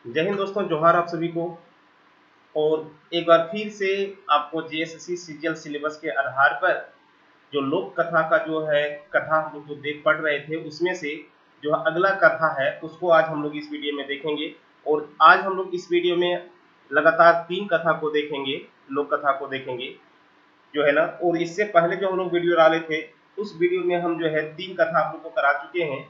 जय हिंद दोस्तों, जोहार आप सभी को। और एक बार फिर से आपको जेएसएससी सीजीएल सिलेबस के आधार पर जो लोक कथा का जो है कथा हम लोग जो देख पढ़ रहे थे, उसमें से जो अगला कथा है उसको आज हम लोग इस वीडियो में देखेंगे। और आज हम लोग इस वीडियो में लगातार 3 कथा को देखेंगे, लोक कथा को देखेंगे जो है ना। और इससे पहले जो हम लोग वीडियो डाले थे, उस वीडियो में हम जो है 3 कथा आप लोग को करा चुके हैं।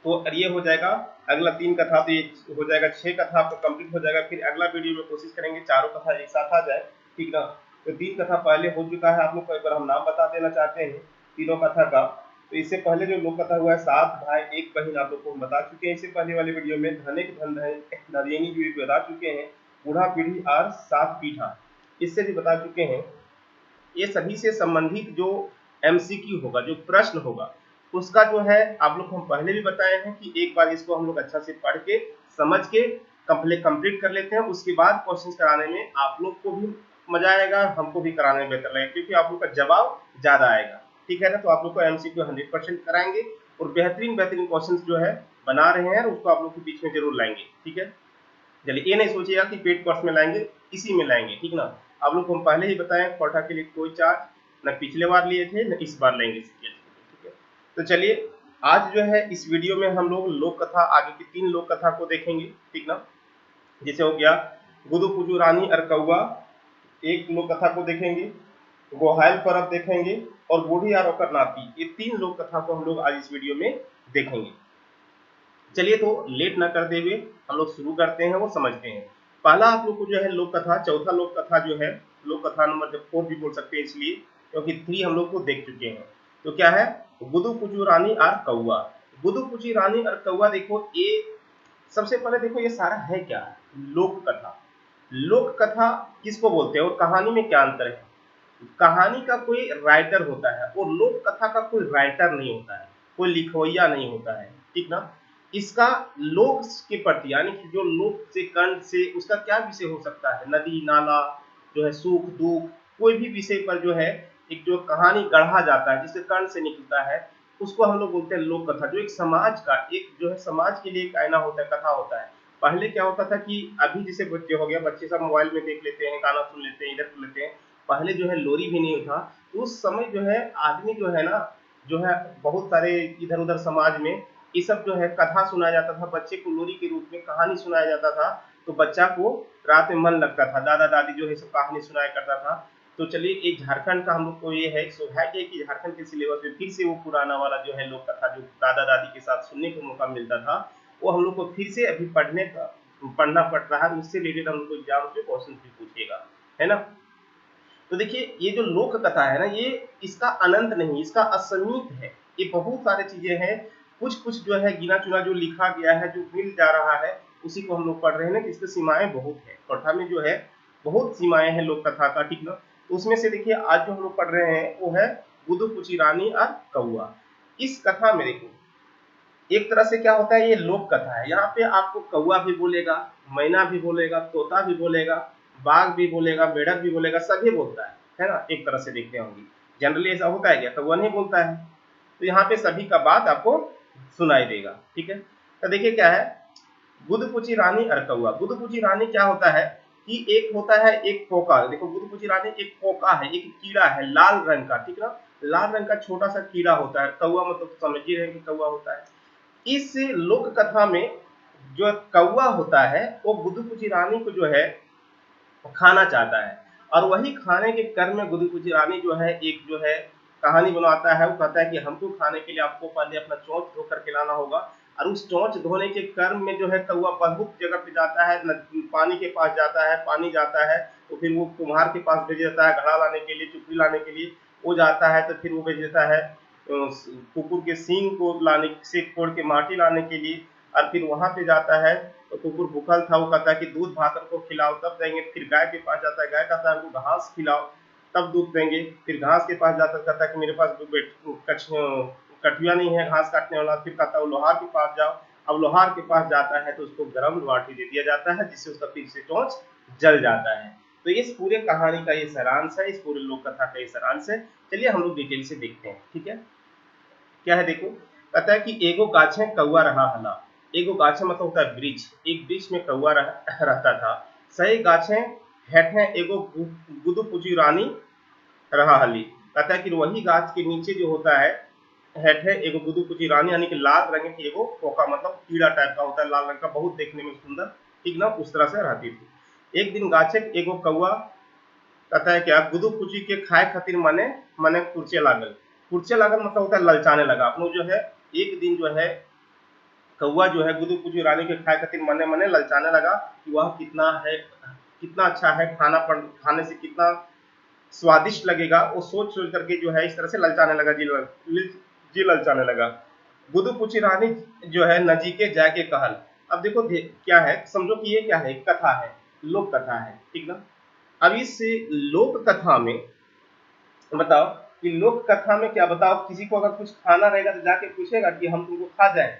तो ये हो जाएगा अगला 3 कथा, तो ये हो जाएगा 6 कथा आपका कंप्लीट हो जाएगा। फिर अगला वीडियो में कोशिश करेंगे चारों कथा एक साथ आ जाए, ठीक ना। तो 3 कथा पहले हो चुका है, आप लोग को एक बार हम नाम बता देना चाहते हैं तीनों कथा का। तो इससे पहले जो लोक कथा हुआ है 7 भाई 1 बहन, आप लोग को हम बता चुके हैं इससे पहले वाले वीडियो में। धनिक धन नरेनी जी भी बता चुके हैं। बूढ़ा पीढ़ी और 7 पीढ़ा इससे भी बता चुके हैं। ये सभी से संबंधित जो एमसीक्यू होगा, जो प्रश्न होगा, उसका जो है आप लोग को हम पहले भी बताए हैं कि एक बार इसको हम लोग अच्छा से पढ़ के समझ के कंप्लीट कर लेते हैं। उसके बाद क्वेश्चंस कराने में आप लोग को भी मजा आएगा, हमको भी कराने में बेहतर लगेगा, क्योंकि आप लोग का जवाब ज्यादा आएगा, ठीक है ना। तो आप लोग को एमसीक्यू 100% कराएंगे और बेहतरीन क्वेश्चन जो है बना रहे हैं, उसको आप लोग के बीच में जरूर लाएंगे, ठीक है। चलिए, ये नहीं सोचिएगा कि पेड कोर्स में लाएंगे, इसी में लाएंगे, ठीक ना। आप लोग को हम पहले ही बताएं, कोटा के लिए कोई चार्ज न पिछले बार लिए थे न इस बार लेंगे, ठीक है। तो चलिए, आज जो है इस वीडियो में हम लोग लोक कथा आगे की 3 लोक कथा को देखेंगे, ठीक ना। जैसे हो गया गुदु पुजू रानी और कौआ, एक लोक कथा को देखेंगे। गोहायल परब देखेंगे और बूढ़ी और ओकर नाती, ये 3 लोक कथा को हम लोग आज इस वीडियो में देखेंगे। चलिए, तो लेट ना करते हुए हम लोग शुरू करते हैं, वो समझते हैं। पहला आप लोग को जो है लोक कथा, चौथा लोक कथा जो है, लोक कथा नंबर 4 भी बोल सकते हैं इसलिए क्योंकि 3 हम लोग को देख चुके हैं। तो क्या है, गुदु पुचू रानी और कौआ। गुदु पुची रानी और कौआ, देखो ये सबसे पहले देखो ये सारा है क्या, लोक कथा। लोक कथा किसको बोलते हैं और कहानी में क्या अंतर है। कहानी का कोई राइटर होता है और लोक कथा का कोई राइटर नहीं होता है, कोई लिखवैया नहीं होता है, ठीक ना। इसका लोक के प्रति, यानी कि जो लोक से कंठ से उसका क्या विषय हो सकता है, नदी नाला जो है, सुख दुख, कोई भी विषय पर जो है एक जो कहानी गढ़ा जाता है, जिससे कंठ से निकलता है, उसको हम लोग बोलते हैं लोक कथा। जो एक समाज का, एक जो है समाज के लिए एक आईना होता है, कथा होता है। पहले क्या होता था कि अभी जैसे बच्चे हो गया, बच्चे सब मोबाइल में देख लेते हैं, गाना सुन लेते हैं, इधर सुन लेते हैं। पहले जो है लोरी भी नहीं था, तो उस समय जो है आदमी जो है ना, जो है बहुत सारे इधर उधर समाज में ये सब जो है कथा सुनाया जाता था, बच्चे को लोरी के रूप में कहानी सुनाया जाता था। तो बच्चा को रात में मन लगता था, दादा दादी जो है सब कहानी सुनाया करता था। तो चलिए, एक झारखंड का हम लोग को ये है सौभाग्य कि झारखंड के सिलेबस में फिर से वो पुराना वाला जो है लोक कथा, जो दादा दादी के साथ सुनने को मौका मिलता था, वो हम लोग को फिर से अभी पढ़ना पड़ रहा है। उससे रिलेटेड हम लोग को एग्जाम में क्वेश्चन भी पूछेगा, है ना। तो देखिए, ये जो लोक कथा है ना, ये इसका अनंत नहीं, इसका असीमित है। ये बहुत सारी चीजें हैं, कुछ कुछ जो है गिना चुना जो लिखा गया है, जो मिल जा रहा है, उसी को हम लोग पढ़ रहे हैं ना। इसकी सीमाएं बहुत है, कथा में जो है बहुत सीमाएं हैं लोक कथा का, ठीक ना। तो उसमें से देखिए, आज जो हम लोग पढ़ रहे हैं वो है गुदु पुची रानी और कौआ। इस कथा में देखो, एक तरह से क्या होता है, ये लोक कथा है। यहाँ पे आपको कौआ भी बोलेगा, मैना भी बोलेगा, तोता भी बोलेगा, बाघ भी बोलेगा, मेढक भी बोलेगा, सभी बोलता है ना। एक तरह से देखते होंगे, जनरली ऐसा होता है क्या, कौआ नहीं बोलता है। तो यहाँ पे सभी का बात आपको सुनाई देगा, ठीक है। तो देखिए क्या है, गुदपुची रानी और कौआ। गुदपुची रानी क्या होता है कि एक होता है एक पोका। देखो, गुदपुची रानी एक पोका है, एक कीड़ा है लाल रंग का, ठीक ना। लाल रंग का छोटा सा कीड़ा होता है। कौआ मतलब समझ ही रहे कि कौआ होता है। इस लोक कथा में जो कौआ होता है, वो गुदुपुची रानी को जो है खाना चाहता है, और वही खाने के क्रम में गुदुपुची रानी जो है एक जो है कहानी बनाता है। वो कहता है कि हमको खाने के लिए आपको पहले अपना चोंच धो करके लाना होगा। और उस चोंच धोने के क्रम में जो है कौआ बहुत जगह पे जाता है, पानी के पास जाता है, पानी जाता है, तो फिर वो कुम्हार के पास भेज देता है घड़ा लाने के लिए, चुपड़ी लाने के लिए। वो जाता है तो फिर वो भेज देता है कुकुर के सींग को लाने से फोड़ के माटी लाने के लिए। और फिर वहां पे जाता है तो कुकुर भूखल था, वो कहता है कि दूध भाकर को खिलाओ तब देंगे। फिर गाय के पास जाता है, गाय कहता है हमको घास खिलाओ तब दूध देंगे। फिर घास के पास जाता कहता है कि मेरे पास कठिया नहीं है घास काटने वाला। फिर कहता है लोहार के पास जाओ। अब लोहार के पास जाता है तो उसको गर्म लाठी दे दिया जाता है, जिससे उसका फिर से चोंच जल जाता है। तो इस पूरे कहानी का ये सारांश है, इस पूरे लोक कथा का ये सारांश है। चलिए हम लोग डिटेल से देखते हैं, ठीक है। क्या है देखो, कहता है कि एगो गाछे कौआ रहा हला। एगो गाछे मतलब होता है वृक्ष, एक वृक्ष में कौआ रहता था। सही गाछे हेठे एगो गुदु पुची रानी रहा हली। कहता है कि वही गाछ के नीचे जो होता है हेठे एगो गुदु पुची रानी, यानी कि लाल रंग की एगो पोका, मतलब कीड़ा टाइप का होता है लाल रंग का, बहुत देखने में सुंदर, ठीक ना, उस तरह से रहती थी। एक दिन गाछे एगो कौआ कहता है क्या गुदु पुची के खाए खातिर मने मने कुर्चे लागल। कुर्चे लागल मतलब होता है ललचाने लगा अपनो जो है। एक दिन जो है कौआ जो है गुदु पुची रानी के खाए खातिर मने मने ललचाने लगा कि वह कितना है, कितना अच्छा है, खाने से कितना स्वादिष्ट लगेगा, वो सोच सोच करके जो है इस तरह से ललचाने लगा, जी ललचाने लगा। गुदु पुची रानी जो है नजीके जाके कहल। अब देखो क्या है, समझो कि ये क्या है, एक कथा है, लोक कथा है, ठीक ना। अब इस लोक कथा में बताओ कि लोक कथा में क्या, बताओ किसी को अगर कुछ खाना रहेगा तो जाके पूछेगा कि हम तुमको खा जाए,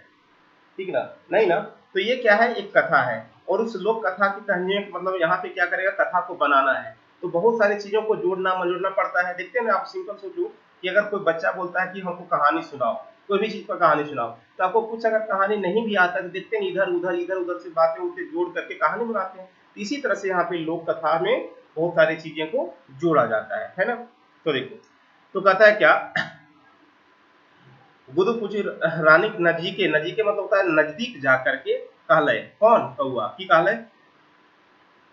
ठीक ना, नहीं ना। तो ये क्या है, एक कथा है, और उस लोक कथा की कहने का मतलब यहाँ पे क्या करेगा, कथा को बनाना है, तो बहुत सारी चीजों को जोड़ना मजोड़ना पड़ता है। देखते हैं ना आप, सिंपल सोचो कि अगर कोई बच्चा बोलता है कि हमको कहानी सुनाओ, कोई भी चीज पर कहानी सुनाओ, तो आपको कुछ अगर कहानी नहीं भी आता तो देखते हैं इधर उधर से बातें उसे जोड़ करके कहानी बनाते हैं। तो इसी तरह से यहाँ पे लोक कथा में बहुत सारी चीजें को जोड़ा जाता है ना। तो देखो, तो कहता है क्या, गुदु पुची रानी नजीके मतलब होता है नजदीक जा करके कहले, कौन, कौआ की कहले,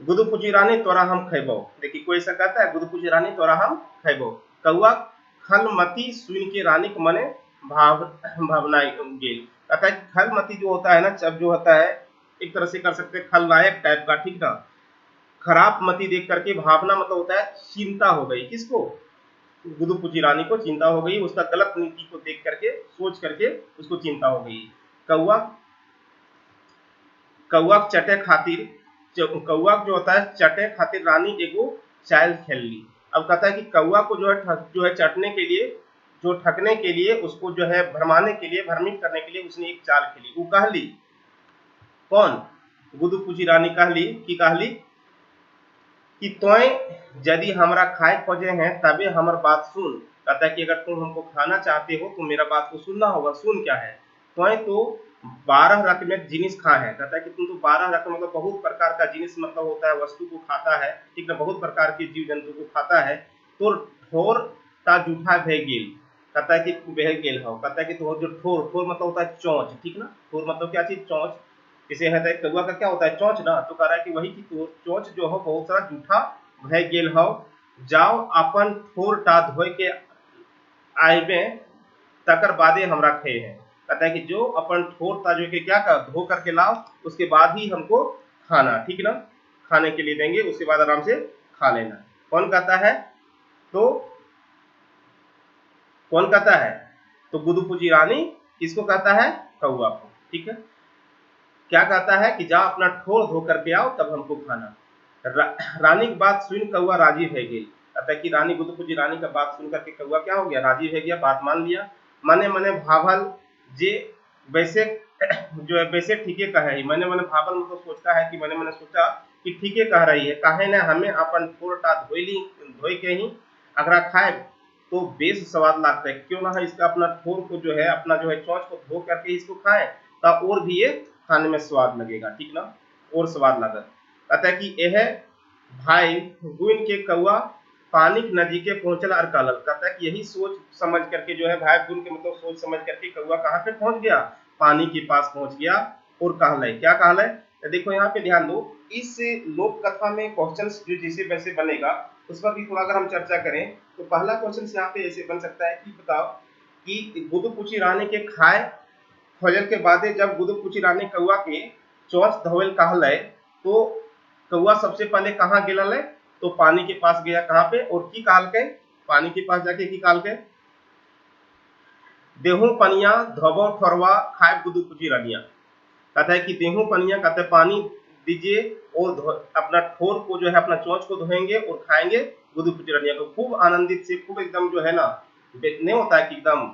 गुदु पुची रानी तोरा हम खैबो। देखिए कोई ऐसा कहता है गुदु पुची रानी तोरा हम खैबो। कौआ खलमती सुन के रानी के मने भावनाई गेल। कहता है खलमती जो होता है ना, जब जो होता है एक तरह से कर सकते हैं खलनायक टाइप का, ठीक ना। खराब मती देख करके भावना मतलब होता है चिंता हो गई, किसको, गुदु पुची रानी को चिंता हो गई, उसका गलत नीति को देख करके सोच करके उसको चिंता हो गई। कौआ कौआ चटे खातिर, कौआ जो होता है चटे खातिर रानी एगो चाल खेल ली। अब कहता है कि कौआ को जो है चटने के लिए, जो ठगने के लिए, उसको जो है भरमाने के लिए, भ्रमित करने के लिए उसने एक चाल खेली। वो कहली, कौन, गुदु पुची रानी कहली कि तोय यदि हमरा खाए खोजे हैं तबे हमर बात सुन। कहता है कि अगर तुम हमको खाना चाहते हो तो मेरा बात को सुनना होगा। सुन क्या है, तोय तो 12 रकमें जिनिस खा है। कहता है कि तुम तो 12 रकम मतलब बहुत प्रकार का जिनिस मतलब होता है वस्तु को खाता है, ठीक है, बहुत प्रकार के जीव जंतु को खाता है, तो ठोर ता जूठा भे गेल। कहता है कि बह गेल हो। कहता है कि तो जो ठोर, ठोर मतलब होता है चौंच, ठीक ना, ठोर मतलब क्या चीज, चौंच। इसे है कौआ का क्या होता है, चौंच ना, तो कह रहा है कि वही की चौंच जो हो बहुत सारा जूठा भय गेल हो। जाओ अपन ठोर टा धोए के आइबे तकर बादे हमरा खे है। कहता है कि जो अपन ठोर ता जो के क्या कर धो करके लाओ, उसके बाद ही हमको खाना, ठीक ना, खाने के लिए देंगे, उसके बाद आराम से खा लेना। कौन कहता है, तो कौन कहता है, तो गुदु पुची रानी किसको कहता है, कौआ को, ठीक है। क्या कहता है कि जा अपना ठोर धो करके आओ तब हमको खाना। रानी की बात सुन कौआ राजी है गई। कहता है कि रानी गुदुपुजी रानी का बात सुन करके कौआ क्या हो गया, राजी है गया, बात मान लिया। मने मने भावल जे वैसे जो है वैसे ठीके कह रही, मने मने भावल मतलब सोचता है कि मने मने सोचा कि ठीके कह रही है, काहे ना हमें अपन ठोरटा धोई के ही अगर खाए तो बेस स्वाद लगता है, क्यों ना है इसका अपना ठोर को जो है अपना जो है चौंच को धो करके इसको खाएं, तो और भी ये खाने में स्वाद लगेगा, ठीक ना, और स्वाद लागत। कहता है कि यह भाई गुन के कौआ पानी की नजीके पहुंचला और कहल। कहता है कि यही सोच समझ करके जो है भाई गुन के मतलब सोच समझ करके कौआ कहाँ पे पहुंच गया, पानी के पास पहुंच गया और कहल, क्या कहल है। तो देखो यहाँ पे ध्यान दो, इस लोक कथा में क्वेश्चन जो जैसे वैसे बनेगा उस पर भी थोड़ा अगर हम चर्चा करें तो पहला क्वेश्चन यहाँ पे ऐसे बन सकता है कि बताओ कि गुदु पुची रानी के खाए खोजल के बादे जब गुदु पुची रानी कौआ के चौंच धोवल कहल है, तो कौआ सबसे पहले कहाँ गेल है, तो पानी के पास गया, कहाँ पे, और की काल के, पानी के पास जाके की काल के, देहू पनिया धोबो ठोरवा खाए गुदु पुची रानिया। कहता है कि देहू पनिया, कहते हैं पानी दीजिए और अपना ठोर को जो है अपना चोंच को धोएंगे और खाएंगे गुदु पुची रानिया को। खूब आनंदित से, खूब एकदम जो है ना, नहीं होता है कि एकदम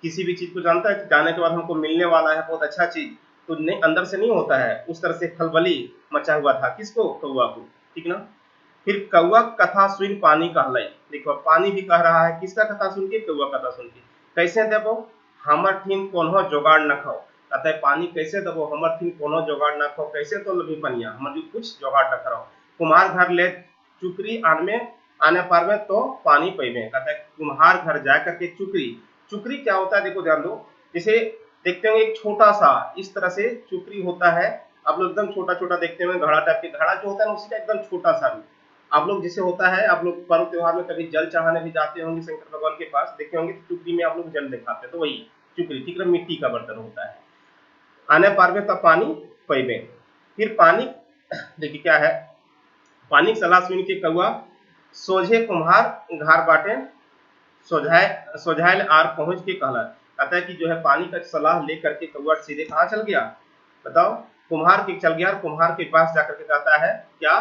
किसी भी चीज को जानता है कि जाने के बाद हमको मिलने वाला है बहुत अच्छा चीज, तो नहीं, अंदर से नहीं होता है, उस तरह से खलबली मचा हुआ था, किसको, कौआ को, ठीक ना। फिर कौआ कथा सुन पानी कहलाई। देखो पानी भी कह रहा है, किसका कथा सुन के, कौआ कथा सुन के। कैसे देवो, हमर ठीन कोनो जोगाड़ न खाओ। कहता है पानी कैसे दबो हमर थिन कोनो जोगाड़ ना खो, कैसे तो लभी पनिया हमर जो कुछ जोगाड़ न करो। कुम्हार घर ले चुकरी आने पारवे तो पानी पैबे। कहता है कुम्हार घर जा करके चुकरी, चुकरी क्या होता है देखो ध्यान दो, जैसे देखते होंगे एक छोटा सा इस तरह से चुकरी होता है, आप लोग एकदम छोटा छोटा देखते होंगे, घड़ा टाइप के, घड़ा जो होता है उसी का एकदम छोटा सा रूप। आप लोग जैसे होता है, आप लोग पर्व त्योहार में कभी जल चढ़ाने भी जाते होंगे शंकर भगवान के पास, देखे होंगे तो चुकरी में आप लोग जल दिखाते हैं, तो वही चुकरी, ठीक है, मिट्टी का बर्तन होता है। आने पारवे तब पानी पैबे। फिर पानी देखिए क्या है, पानी की सलाह सुन के कौआ सोझे कुम्हार घर बाटे सोझाइल आर पहुंच के कहला। कहता है कि जो है पानी का सलाह लेकर के कौआ सीधे कहाँ चल गया बताओ, कुम्हार के चल गया, और कुम्हार के पास जाकर के कहता है क्या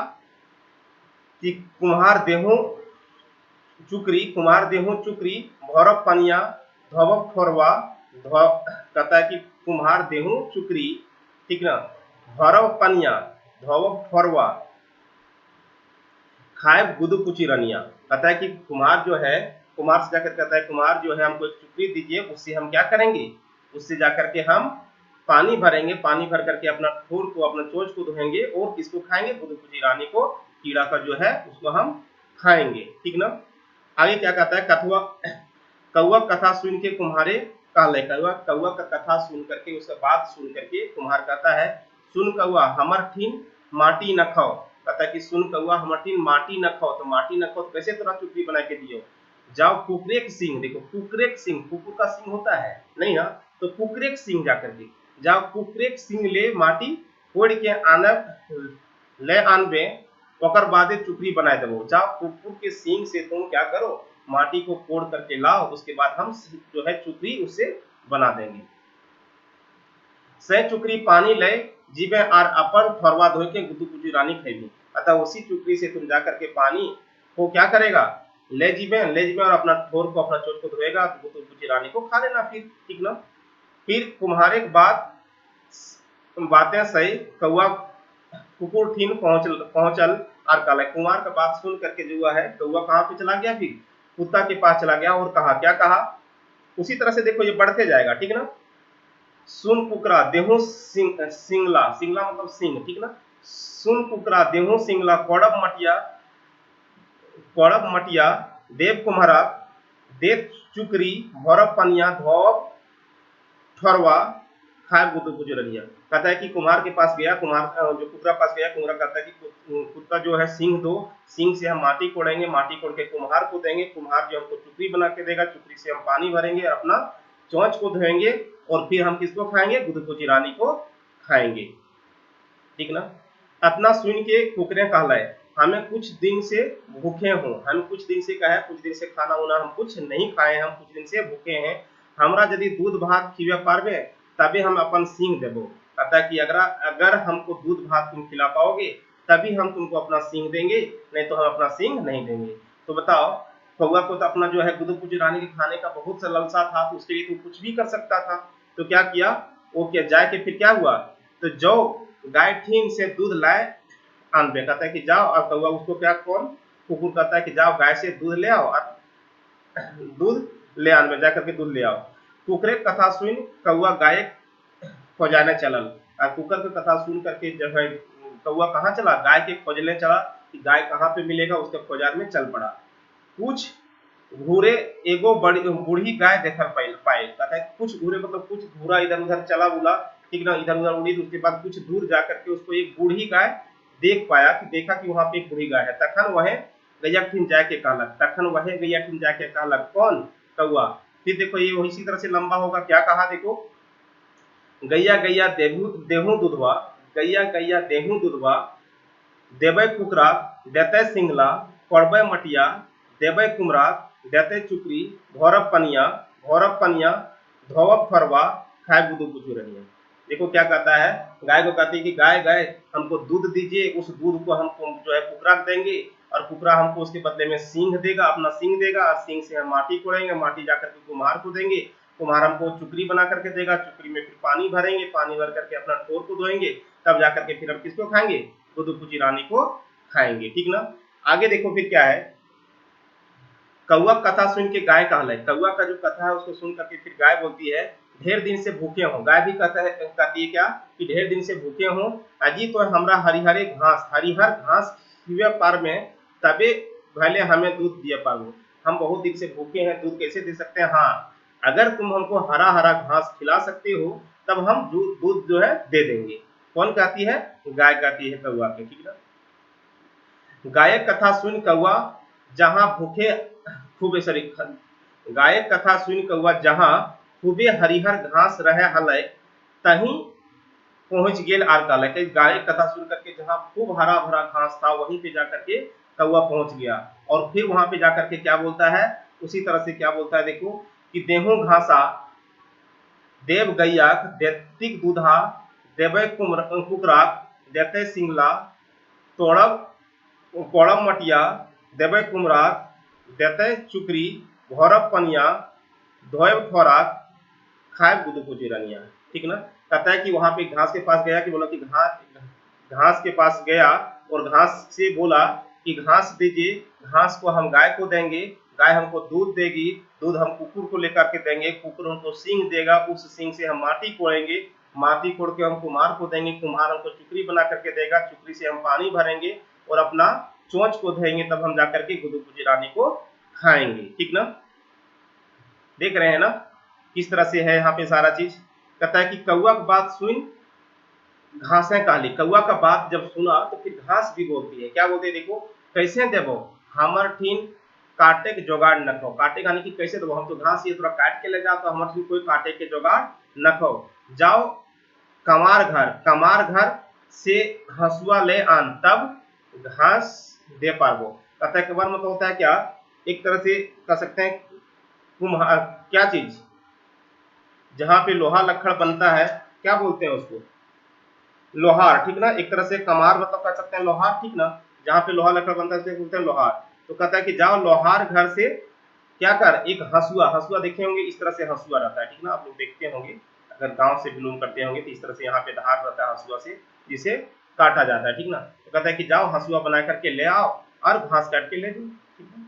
कि कुम्हार देहू चुकरी भौरव पनिया धोबक ठोरवा कहता है कि कुम्हार देहू चुकरी, ठीक ना, भौरव पनिया धोबक ठोरवा खाए गुदु कुची रनिया। कहता है कि कुम्हार जो है, कुम्हार से जाकर कहता है कुम्हार जो है हमको एक चुकरी दीजिए, उससे हम क्या करेंगे, उससे जाकर के हम पानी भरेंगे, पानी भर करके अपना ठोर को अपना चोंच को धोएंगे और किसको खाएंगे, गुदु कुची रानी को, कीड़ा का जो है उसको हम खाएंगे, ठीक ना। आगे क्या कहता है, कथुआ कौआ कथा सुन के कुम्हारे कहले, कौआ का कथा सुन करके, उसका बात सुन करके कुम्हार कहता है सुन कौआ हमर ठीन माटी न खाओ। कहता है कि सुन कौआ हमर ठीन माटी न खाओ, तो माटी न खाओ तो कैसे तोरा चुटकी बना के दियो। जाओ कुकरे के सिंह, देखो कुकरे के सिंह, कुकुर का सिंह होता है नहीं ना, तो कुकरे के सिंह जाकर के जाओ कुकरे के सिंह ले माटी फोड़ के आने ले आनबे, ओकर बादे चुकरी बनाए देबो। जाओ कुकुर के सींग से तुम क्या करो, माटी को फोड़ करके लाओ, उसके बाद हम जो है चुकरी उससे बना देंगे। सह चुकरी पानी ले जीवे और अपन फरवा धो के गुदु कुची रानी खेबी। अतः उसी चुकरी से तुम जाकर के पानी को क्या करेगा, ले जीवे और अपना ठोर को अपना चोट को धोएगा, गुदु कुची रानी को खा लेना फिर, ठीक ना। फिर तुम्हारे बाद बातें सही कौआ कुकुर ठीन पहुंचल और कहला। कुमार का बात सुन करके जो है कौआ कहाँ पे चला गया, फिर कुत्ता के पास चला गया और कहा, क्या कहा, उसी तरह से देखो ये बढ़ते जाएगा, ठीक ना। सुन कुकरा देहू सिंगला, सिंगला मतलब सिंह, ठीक ना। सुन कुकरा देहू सिंगला कौड़ब मटिया देव कुम्हारा देव चुकरी भौरव पनिया धोब ठोरवा खाए गुदु गुजरनिया। कहता है कि कुम्हार के पास गया, कुम्हार जो कुकरा पास गया, कुकरा कहता है कि कुत्ता जो है सिंह दो, सिंह से हम माटी कोड़ेंगे, माटी कोड़ के कुम्हार को देंगे, कुम्हार जो हमको चुकरी बना के देगा, चुकरी से हम पानी भरेंगे, अपना चोंच को धोएंगे और फिर हम किसको खाएंगे, गुदकुची रानी को खाएंगे, ठीक ना। अपना सुन के कुकरे कहलाए हमें कुछ दिन से भूखे हो, हमें कुछ दिन से कहा, कुछ दिन से खाना उना हम कुछ नहीं खाए, हम कुछ दिन से भूखे हैं, हमरा यदि दूध भात खिवे पारबे तभी हम अपन सींग देबो। कहता है कि अगर हमको दूध भात तुम खिला पाओगे तभी हम तुमको अपना सींग देंगे, नहीं तो हम अपना सींग नहीं देंगे। तो बताओ, कौआ को तो अपना जो है गुदकुची रानी के खाने का बहुत सा लालसा था, तो उसके लिए तो कुछ भी कर सकता था। तो क्या किया वो, क्या जाए के फिर क्या हुआ, तो जो गाय ठीन से दूध लाए आनबे। कहता है कि जाओ, और कौआ उसको क्या, कौन कुकुर कहता है कि जाओ गाय से दूध ले आओ और दूध ले आनबे, जाकर के दूध ले आओ। कुकरे कथा सुन कौआ गाय खोजाने चलल, और कुकर की कथा सुन करके जो है कौआ कहाँ चला, गाय के खोजने चला कि गाय कहाँ पे मिलेगा, उसके खोजार में चल पड़ा। कुछ घूरे एगो बूढ़ी गाय देखर पाए। कहता है कुछ घूरे मतलब कुछ घूरा इधर उधर चला बुला, ठीक ना, इधर उधर उड़ी, उसके बाद कुछ दूर जाकर के उसको एक बूढ़ी गाय देख पाया, कि देखा कि वहां पे एक बूढ़ी गाय है। तखन वह गैया ठीन जाके कहलक, कौन, कौआ। फिर देखो ये इसी तरह से लंबा होगा, क्या कहा देखो, गैया गैया देहू दूधवा, गैया गैया देहू दूधवा देबै कुकरा देते सिंगला, पड़बै मटिया देबै कुमरा देते चुकरी, भौरव पनिया धोवब फरवा खाए गुदु कुचुरनिया। देखो क्या कहता है, गाय को कहती है कि गाय हमको दूध दीजिए, उस दूध को हमको जो है कुकरा देंगे, और कुकरा हमको उसके बदले में सींग देगा, अपना सींग देगा, और सींग से हम माटी कोड़ेंगे, माटी जाकर के कुम्हार को देंगे, कुम्हार हमको चुकरी बना करके देगा, चुकरी में फिर पानी भरेंगे, पानी भर करके अपना ठोर को धोएंगे, तब जाकर के फिर हम किसको खाएंगे, गुदकुची रानी को खाएंगे, ठीक ना। आगे देखो फिर क्या है, कौआ कथा सुन के गाय कहलाए। कौआ का जो कथा है उसको सुन करके फिर गाय बोलती है ढेर दिन से भूखे हो। गाय भी कहती है क्या कि ढेर दिन से भूखे हो, अजी तो हमरा हरिहर घास खिवे पार में, तबे भले हमें दूध दिए पारो। हम बहुत दिन से भूखे हैं, दूध कैसे दे सकते हैं? हाँ, अगर तुम हमको हरा हरा घास खिला सकते हो तब हम दूध जो है दे देंगे। कौन कहती है? गाय कहती है कौआ के, ठीक ना। गायक कथा सुन कौआ जहां भूखे खूबे सॉरी गायक कथा सुन कौआ जहां खूबे हरिहर घास रहे हलय, तहीं पहुंच गेल आर काले। कि गायक कथा सुन करके जहां खूब हरा भरा घास था वहीं पे जाकर के कौआ पहुंच गया, और फिर वहां पे जाकर के क्या बोलता है? उसी तरह से क्या बोलता है देखो कि देहू घासा देव गैयाक देतिक दूधा, देवै कुकराक देते सिंगला, तोड़ब कोड़ब मटिया देवै कुमराक देते चुकरी, घोरब पनिया धोएब ठोराक खाए गुदुको चिरनिया, ठीक ना। कहता है कि वहां पे घास के पास गया, कि बोला कि घास के पास गया और घास से बोला कि घास दीजिए, घास को हम गाय को देंगे, गाय हमको दूध देगी, दूध हम कुकुर को लेकर के देंगे, कुकुर हमको सींग देगा, उस सींग से हम माटी कोड़ेंगे, माटी कोड़ के हम कुम्हार को देंगे, कुम्हार हमको चुकरी बना करके देगा, चुकरी से हम पानी भरेंगे और अपना चोंच को धोएंगे, तब हम जाकर के गुदुकुची रानी को खाएंगे, ठीक ना। देख रहे हैं ना किस तरह से है यहाँ पे सारा चीज। कहता है कि कौआ की बात सुन घासें काली। कौआ का बात जब सुना तो फिर घास भी बोलती है, क्या बोलती है देखो, कैसे देवो हमर ठीन काटे के जोगाड़ न खो। काटे यानी कि कैसे देवो, हम तो घास ये थोड़ा काट के ले जाओ, तो हमर ठीन कोई काटे के जोगाड़ न खो। जाओ कमार घर से हंसुआ ले आन, तब घास दे पाबो। कहता है कमार मतलब होता है क्या, एक तरह से कह सकते हैं कुम्हार, क्या चीज जहां पे लोहा लक्कड़ बनता है, क्या बोलते हैं उसको? लोहार, ठीक ना। एक तरह से कमार मतलब कह सकते हैं लोहार, ठीक ना, जहां पे लोहा लक्कड़ बनता है उसे बोलते हैं लोहार। तो कहता है कि जाओ लोहार घर से क्या कर, एक हंसुआ, हंसुआ देखे होंगे इस तरह से हंसुआ रहता है, ठीक ना, आप लोग देखते होंगे अगर गांव से बिलोंग करते होंगे तो इस तरह से यहाँ पे धार रहता है हंसुआ से, जिसे काटा जाता है, ठीक ना। तो कहता है कि जाओ हंसुआ बना करके ले आओ और घास काट के ले दो, ठीक है।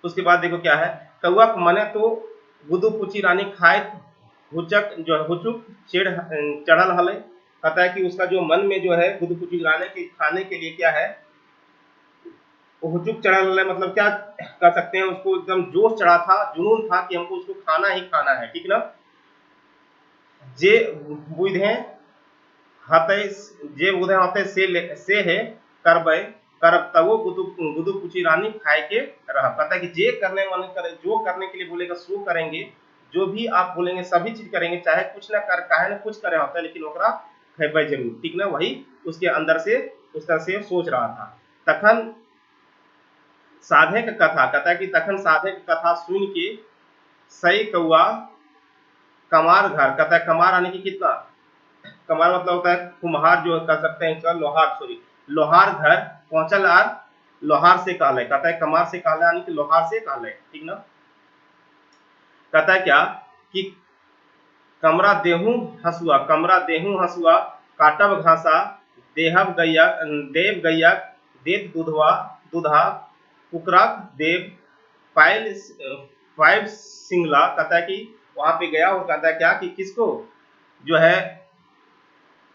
उसके बाद देखो क्या है, कौआ मने तो गुदुपुची रानी खाए हुचक जो हुचुक चढ़ल हले। कहता है कि उसका जो मन में जो है गुदुपुची रानी के खाने के लिए क्या है, हुचुक चढ़ल हले, मतलब क्या कर सकते हैं, उसको एकदम जोश चढ़ा था, जुनून था कि हमको उसको खाना ही खाना है, ठीक ना। जे बुधे हते जे बुधे हते से है करबे करब तबो गुदुपुची रानी खाए के रह। कहता है कि जे करने मन करे, जो करने के लिए बोलेगा सो करेंगे, जो भी आप बोलेंगे सभी चीज करेंगे, चाहे कुछ ना कर काहे ना कुछ करे होता है, लेकिन ओकरा खेबे जरूर, ठीक ना। वही उसके अंदर से उस तरह से सोच रहा था। तखन साधे का कथा, कहता है कि तखन साधे का कथा सुन के सही कौआ कमार घर, कहता है कमार आने की कितना, कमार मतलब होता है कुम्हार, जो कह सकते हैं लोहार, सॉरी लोहार घर पहुंचल आर लोहार से कहले। कहता है कमार से कहले यानी कि लोहार से कहले, ठीक ना। कहता है क्या कि कमरा देहू हसुआ काटब घासा, देव गैया देत दूधा कुकराक देव पाइल सिंगला। कहता है कि वहां पे गया और कहता है क्या कि किसको, जो है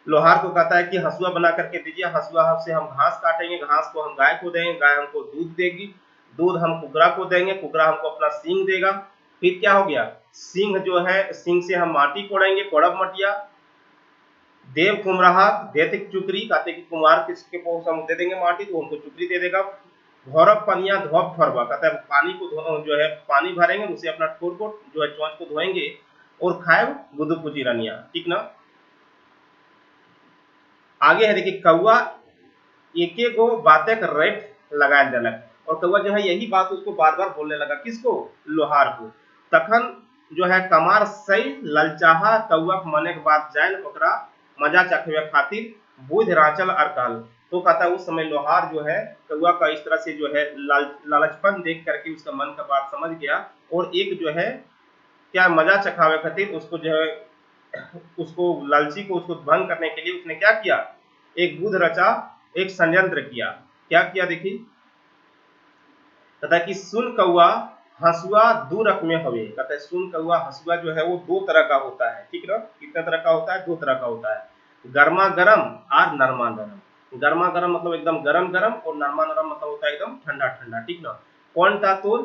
लोहार को कहता है कि हंसुआ बना करके दीजिए, हंसुआ से हम घास काटेंगे, घास को हम गाय को देंगे, गाय हमको दूध देगी, दूध हम कुकरा को देंगे, कुकरा हमको अपना सींग देगा। फिर क्या हो गया, सींग जो है सींग से हम माटी कोड़ेंगे, कोड़ब मटिया देव कुमराहा देते चुकरी, कहते कि कुमार किसके पोस हम दे देंगे माटी, तो हमको चुकरी दे देगा। घोरब पनिया धोब ठोरबा, कहता है पानी को जो है पानी भरेंगे, उसे अपना ठोर को जो है चोंच को धोएंगे और खाएब गुदुपुची रनिया, ठीक ना। आगे है देखिए, कौआ एके गो बातें रेट लगा देलक, और कौआ जो है यही बात उसको बार बार बोलने लगा, किसको, लोहार को। तखन जो है कमार सही ललचाहा कौआ मने के बात जान ओकरा मजा चखवे खातिर बुध राचल अरकाल। तो कहता है उस समय लोहार जो है कौआ का इस तरह से जो है लालचपन देख करके उसका मन का बात समझ गया, और एक जो है क्या मजा चखावे खातिर उसको जो है उसको लालची को उसको भंग करने के लिए उसने क्या किया, एक बुध रचा, एक षड्यंत्र किया। क्या किया देखिए, कहता कि सुन कौआ हंसुआ दो रक में हवे, कहता है सुन कौआ हंसुआ जो है वो दो तरह का होता है, ठीक ना। कितने तरह का होता है? दो तरह का होता है, गर्मा गर्म और नरमा नरम। गर्मा गर्म मतलब एकदम गरम गरम, और नरमा नरम मतलब होता है एकदम ठंडा ठंडा, ठीक ना। कौन टा तोर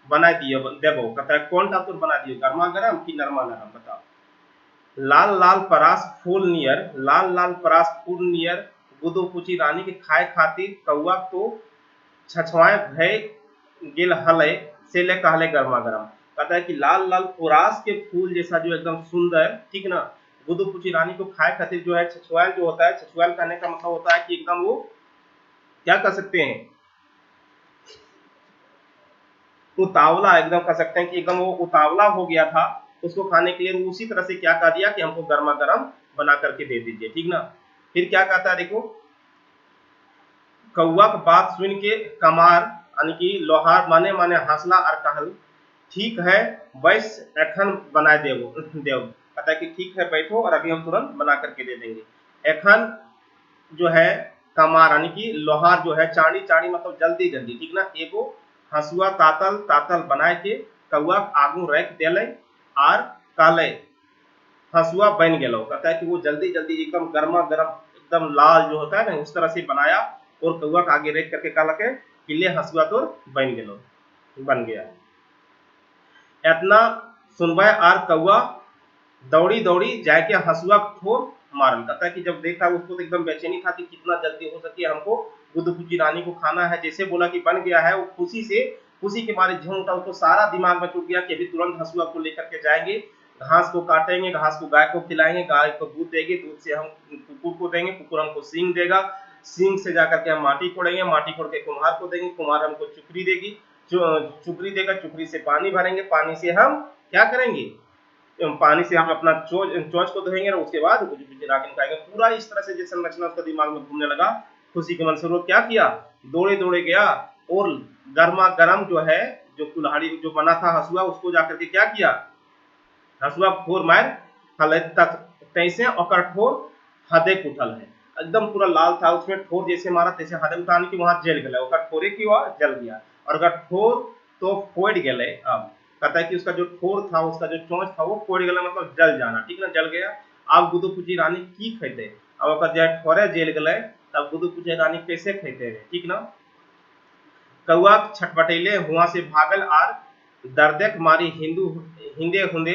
बना दिए देवो, कहता है कौन टा तोर बना दिए, गर्मा गर्म की नरमा नरम, बताओ। लाल लाल परास फूल नियर, लाल लाल परास फूल नियर, गुदो पूछी रानी के खाए खातिर कौआ तो छछवाए भय गेल हले, से ले कहले गर्मा गर्म। कहता है कि लाल लाल पोरास के फूल जैसा जो एकदम सुंदर, ठीक ना, गुदुपुची रानी को खाए खातिर जो है छछुआल जो होता है, छछुआल कहने का मतलब होता है कि एकदम वो क्या कर सकते हैं, उतावला, एकदम कह सकते हैं कि एकदम वो उतावला हो गया था उसको खाने के लिए। वो उसी तरह से क्या कह दिया कि हमको गर्मा गर्म बना करके दे दीजिए, ठीक ना। फिर क्या कहता है देखो, कौआ के बात सुन के कमार यानी कि लोहार माने माने हंसला और कहल, ठीक है बैस एखन बना देव देव। कहता है कि ठीक है बैठो और अभी हम तुरंत बना करके दे देंगे। एखन जो है कमार यानी कि लोहार जो है, चाणी चाणी मतलब जल्दी जल्दी, ठीक ना, एगो हंसुआ तातल तातल बनाए के कौआ आगू रख देले और कहले हंसुआ बन गेलो। कहता है कि वो जल्दी जल्दी एकदम गर्मा गर्म एकदम लाल जो होता है ना उस तरह से बनाया, और कौआ के आगे रख करके कहला के कि ले हंसुआ तो बन गेलो, बन गया। इतना सुनबे आर कौआ दौड़ी दौड़ी जाके हंसुआ ठोर मारल। कहता है कि जब देखा उसको तो एकदम बेचैनी था कि कितना जल्दी हो सके हमको गुदुपुची रानी को खाना है। जैसे बोला कि बन गया है, वो खुशी से, खुशी के मारे झूम उठा, उसको सारा दिमाग में टूट गया कि अभी तुरंत हंसुआ को लेकर के जाएंगे, घास को काटेंगे, घास को गाय को खिलाएंगे, गाय को दूध देगी, दूध से हम कुकुर को देंगे, कुकुर हमको सींग देगा, सींग से जाकर के हम माटी कोड़ेंगे, माटी कोड़ के कुम्हार को देंगे, कुम्हार हमको चुकरी देगी, चुकरी देगा, चुकरी से पानी भरेंगे, पानी से हम क्या करेंगे, पानी से हम अपना चोंच को धोएंगे और उसके बाद राख खाएंगे। पूरा इस तरह से जैसे संरचना उसका दिमाग में घूमने लगा। खुशी के मन से वो क्या किया, दौड़े दौड़े गया और गर्मा गर्म जो है जो कुल्हाड़ी जो बना था हंसुआ, उसको जाकर के क्या किया, हंसुआ ठोर मार हल तक तैसे और ठोर हदे उठल है, एकदम पूरा लाल था, उसमें ठोर जैसे मारा तैसे हदे उठाने की वहां जल गया, ठोरे की वहां जल गया, और अगर ठोर तो फोड़ गए। अब कहता है कि उसका जो ठोर था, उसका जो चोंच था वो फोड़ गया, मतलब जल जाना, ठीक ना, जल गया। अब गुदुपुची रानी की खेते, अब जो ठोरे जल गए, तब गुदुपुची रानी कैसे खेते हैं, ठीक ना। कौआ छटपटेले हुआ से भागल आर दर्दक मारी हिंदू हिंदे हुंदे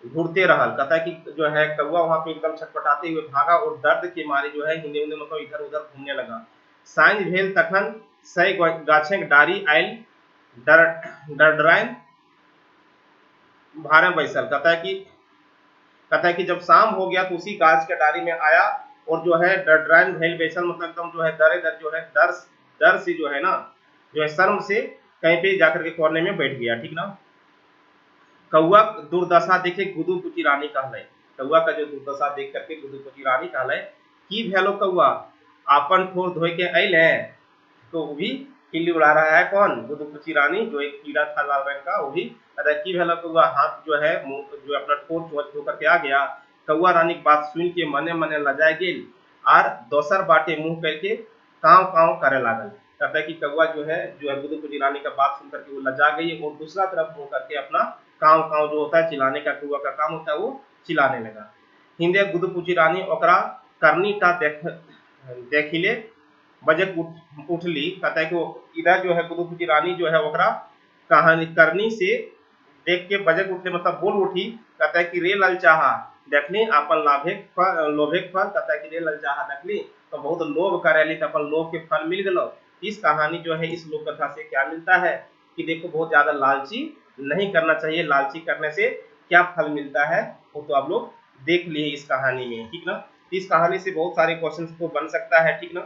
घूरते रहल। कहता है कि जो है कौआ वहां पे एकदम छटपटाते हुए भागा और दर्द के मारे जो है हिंदे हुंदे मतलब इधर उधर घूमने लगा। साँझ भेल तखन सै गाछे डारी आयल डरडराइन भारे बैसल। कहता है कि जब शाम हो गया तो उसी गाछ के डारी में आया और जो है डरडराइन भेल बैसल मतलब एकदम जो है डरे डर जो है डर से जो है ना, जो है शर्म से कहीं पे जाकर के कोने में बैठ गया, ठीक ना। कौआ दुर्दशा देखे गुदुपुची रानी कहले, कौआ का जो दुर्दशा देख करके गुदुपुची रानी कहले की भेलो कौआ आपन ठोर धोए के अल है, तो वो भी किल्ली उड़ा रहा है, कौन, गुदुपुची रानी, जो एक कीड़ा था लाल रंग का, वो भी कहता की भेलो कौआ, हाथ जो है जो अपना ठोर धो करके आ गया। कौआ रानी की बात सुन के मने मने लजाए गेल और दोसर बाटे मुंह करके काव काव करे लागल। कहता है कि कौआ जो है गुदुपुची रानी का बात सुन करके वो लजा गई और दूसरा तरफ मुंह करके अपना काव काव जो होता है चिल्लाने का कौआ का काम होता है वो चिल्लाने लगा। हिंदे गुदुपुची रानी ओकरा करनी ता देखिले बजट उठली। कहता है कि वो इधर जो है गुदुपुची रानी जो है ओकरा कहानी करनी से देख के बजट उठले मतलब बोल उठी। कहता है कि रे ललचाहा देखली अपन लोभे फल। कहता है कि रे ललचाहा देखली तो बहुत लोभ करेली तो अपन लोभ के फल मिल गलो। इस कहानी जो है इस लोक कथा से क्या मिलता है कि देखो बहुत ज्यादा लालची नहीं करना चाहिए, लालची करने से क्या फल मिलता है वो तो आप लोग देख लिए इस कहानी में, ठीक ना। इस कहानी से बहुत सारे क्वेश्चन तो बन सकता है, ठीक ना,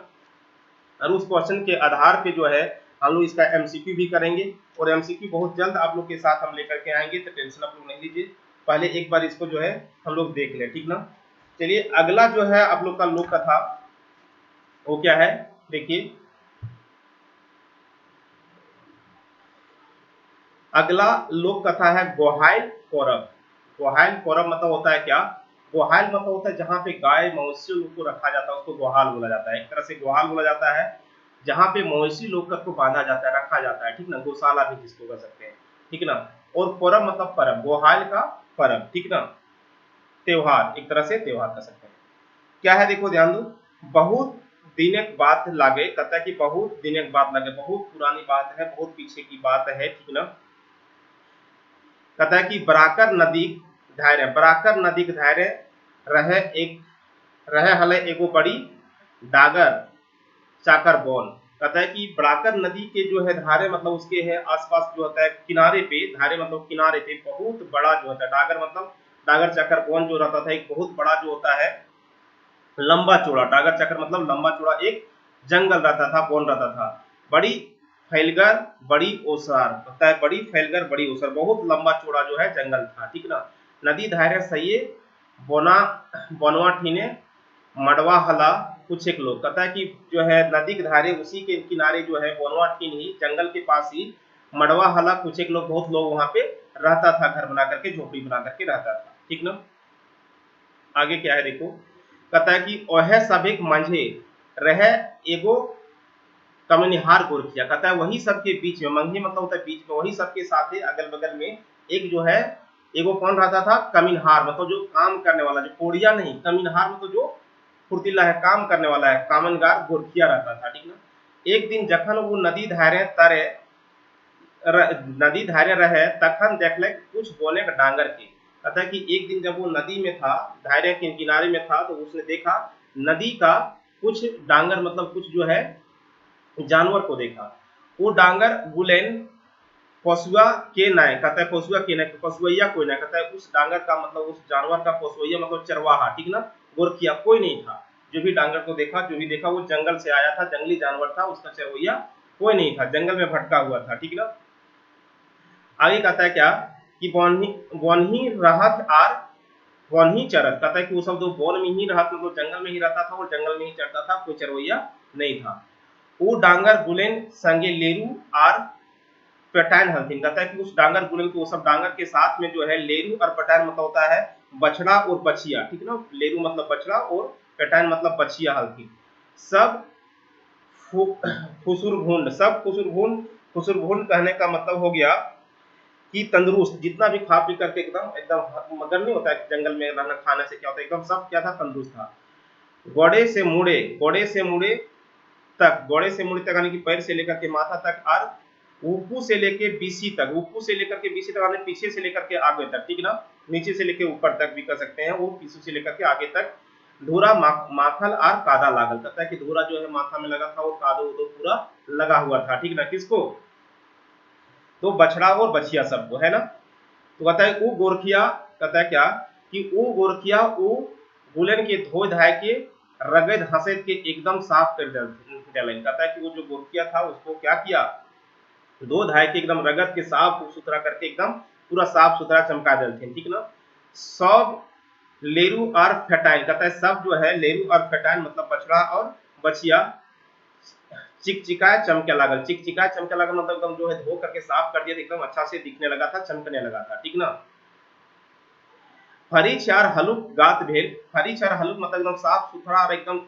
और उस क्वेश्चन के आधार पे जो है हम लोग इसका एमसीक्यू भी करेंगे और एमसीक्यू बहुत जल्द आप लोग के साथ हम लेकर के आएंगे, तो टेंशन आप लोग नहीं लीजिए, पहले एक बार इसको जो है हम लोग देख लें, ठीक ना। चलिए अगला जो है आप लोग का लोक कथा वो क्या है देखिए, अगला लोक कथा है गोहाइल कौरव। गोहाइल कौरव मतलब होता है क्या, गोहाइल मतलब होता है जहाँ पे गाय मवेशी को रखा जाता है उसको गोहाल बोला जाता है। एक तरह से गोहाल बोला जाता है जहाँ पे मवेशी लोग को बांधा जाता है, रखा जाता है, ठीक ना, गौशाला भी जिसको कह सकते हैं। ठीक ना। और परब मतलब परब, गोहाल का परब, ठीक ना, त्योहार, एक तरह से त्योहार कर सकते हैं। क्या है देखो ध्यान दो, बहुत दिनक बात लागे, कहता है कि बहुत दिनक बात लागे, बहुत पुरानी बात है, बहुत पीछे की बात है, ठीक ना। कहता है कि बराकर नदी धारे, बराकर नदी के धारे रहे एक, रहे हले एगो बड़ी डागर चाकर बोन। कहता है कि बराकर नदी के जो है धारे मतलब उसके है आसपास जो होता है किनारे पे, धारे मतलब किनारे पे बहुत बड़ा जो होता है, डागर मतलब डागर चाकर बोन जो रहता था, एक बहुत बड़ा जो होता है लंबा चौड़ा, डागर चक्र मतलब लंबा चौड़ा एक जंगल रहता था, बोन रहता था, बड़ी फैलगर बड़ी ओसार, होता है बड़ी फैलगर बड़ी ओसार, बहुत लंबा चौड़ा जो है जंगल था, ठीक ना। नदी धारे सही बोना बनवा ठीने मडवा हला कुछ एक लोग, कहता है कि जो है नदी के धारे उसी के किनारे जो है बोनवा ठीन ही जंगल के पास ही मडवा हला कुछ एक लोग, बहुत लोग वहां पे रहता था, घर बना करके झोपड़ी बना करके रहता था, ठीक ना। आगे क्या है देखो, कहता है कि ओहे सभिक मंझे रहे एगो कमनिहार गोरखिया, कहता है वही सबके बीच में, मंझे मतलब होता है बीच में, वही सबके साथ ही अगल बगल में एक जो है एगो कौन रहता था, कमिनहार मतलब जो काम करने वाला, जो कोड़िया नहीं, कमिनहार मतलब जो फुर्तीला है, काम करने वाला है, कामनगार गोरखिया रहता था, ठीक ना। एक दिन जखन वो नदी धारे तरे नदी धारे रहे तखन देखले कुछ बोने का डांगर के, कहता है कि एक दिन जब वो नदी में था, धारे के किनारे में था, तो उसने देखा नदी का कुछ डांगर मतलब कुछ जो है जानवर को देखा। वो डांगर गुलेन पशुआ के नाय, कहता है पशुआ के नाय, पशुइया कोई ना, कहता है उस डांगर का मतलब उस जानवर का पशुइया मतलब चरवाहा, ठीक ना, गोरखिया कोई नहीं था। जो भी डांगर को देखा, जो भी देखा वो जंगल से आया था, जंगली जानवर था, उसका चरवैया कोई नहीं था, जंगल में भटका हुआ था, ठीक ना। आगे कहता है क्या कि वनही रहत आर वनही चरत, कहता है कि वो सब जो वन में ही रहता, मतलब जंगल में ही रहता था और जंगल में ही चरता था, कोई चरवैया नहीं था। वो डांगर गुलेन संगे लेरू आर पटान हलथिन, कहता है कि उस डांगर गुलेन को, वो सब डांगर के साथ में जो है लेरू और पटान मतलब होता है बछड़ा और बछिया, ठीक ना, लेरू मतलब बछड़ा और पटान मतलब बछिया हलथिन। सब फुसुरभुंड, सब फुसुरभुंड, फुसुरभुंड कहने का मतलब हो गया कि तंदुरुस्त, जितना भी खा पी करके एकदम एकदम मगर नहीं होता है जंगल में रहना, खाने से क्या होता है एकदम सब क्या था, तंदुरुस्त था। गोड़े से मुड़े तक, गोड़े से मुड़े तक यानी कि पैर से लेकर के माथा तक, और ऊपू से लेके बीसी तक, ऊपू से लेकर के बीसी तक यानी पीछे से लेकर के आगे तक, ठीक ना, नीचे से लेके ऊपर तक भी कर सकते हैं, वो पीछे से लेकर के आगे तक धूरा माखल और कादा लागल, कहता है कि धूरा जो है माथा में लगा था और कादो उदो पूरा लगा हुआ था, ठीक ना, किसको, तो बछड़ा और बछिया सबको, है ना। तो कहता है वो गोरखिया, कहता है क्या कि वो गोरखिया वो गुलन के धो धाय के रगद हंसद के एकदम साफ कर डालन, कहता है कि वो जो गोरखिया था उसको क्या किया, धो धाय के एकदम रगद के साफ सुथरा करके एकदम पूरा साफ सुथरा चमका देते, ठीक ना। सब लेरू और फटाइन, कहता है सब जो है लेरू और फटाइन मतलब बछड़ा और बछिया चिकचिकाए चमके लागल, चिकचिकाए चमके लागल मतलब एकदम जो है धो करके साफ कर दिया, एकदम अच्छा से दिखने लगा था, चमकने लगा था, ठीक ना। फरी चार हलुक गात भेल, फरी चार हलुक मतलब एकदम साफ सुथरा और एकदम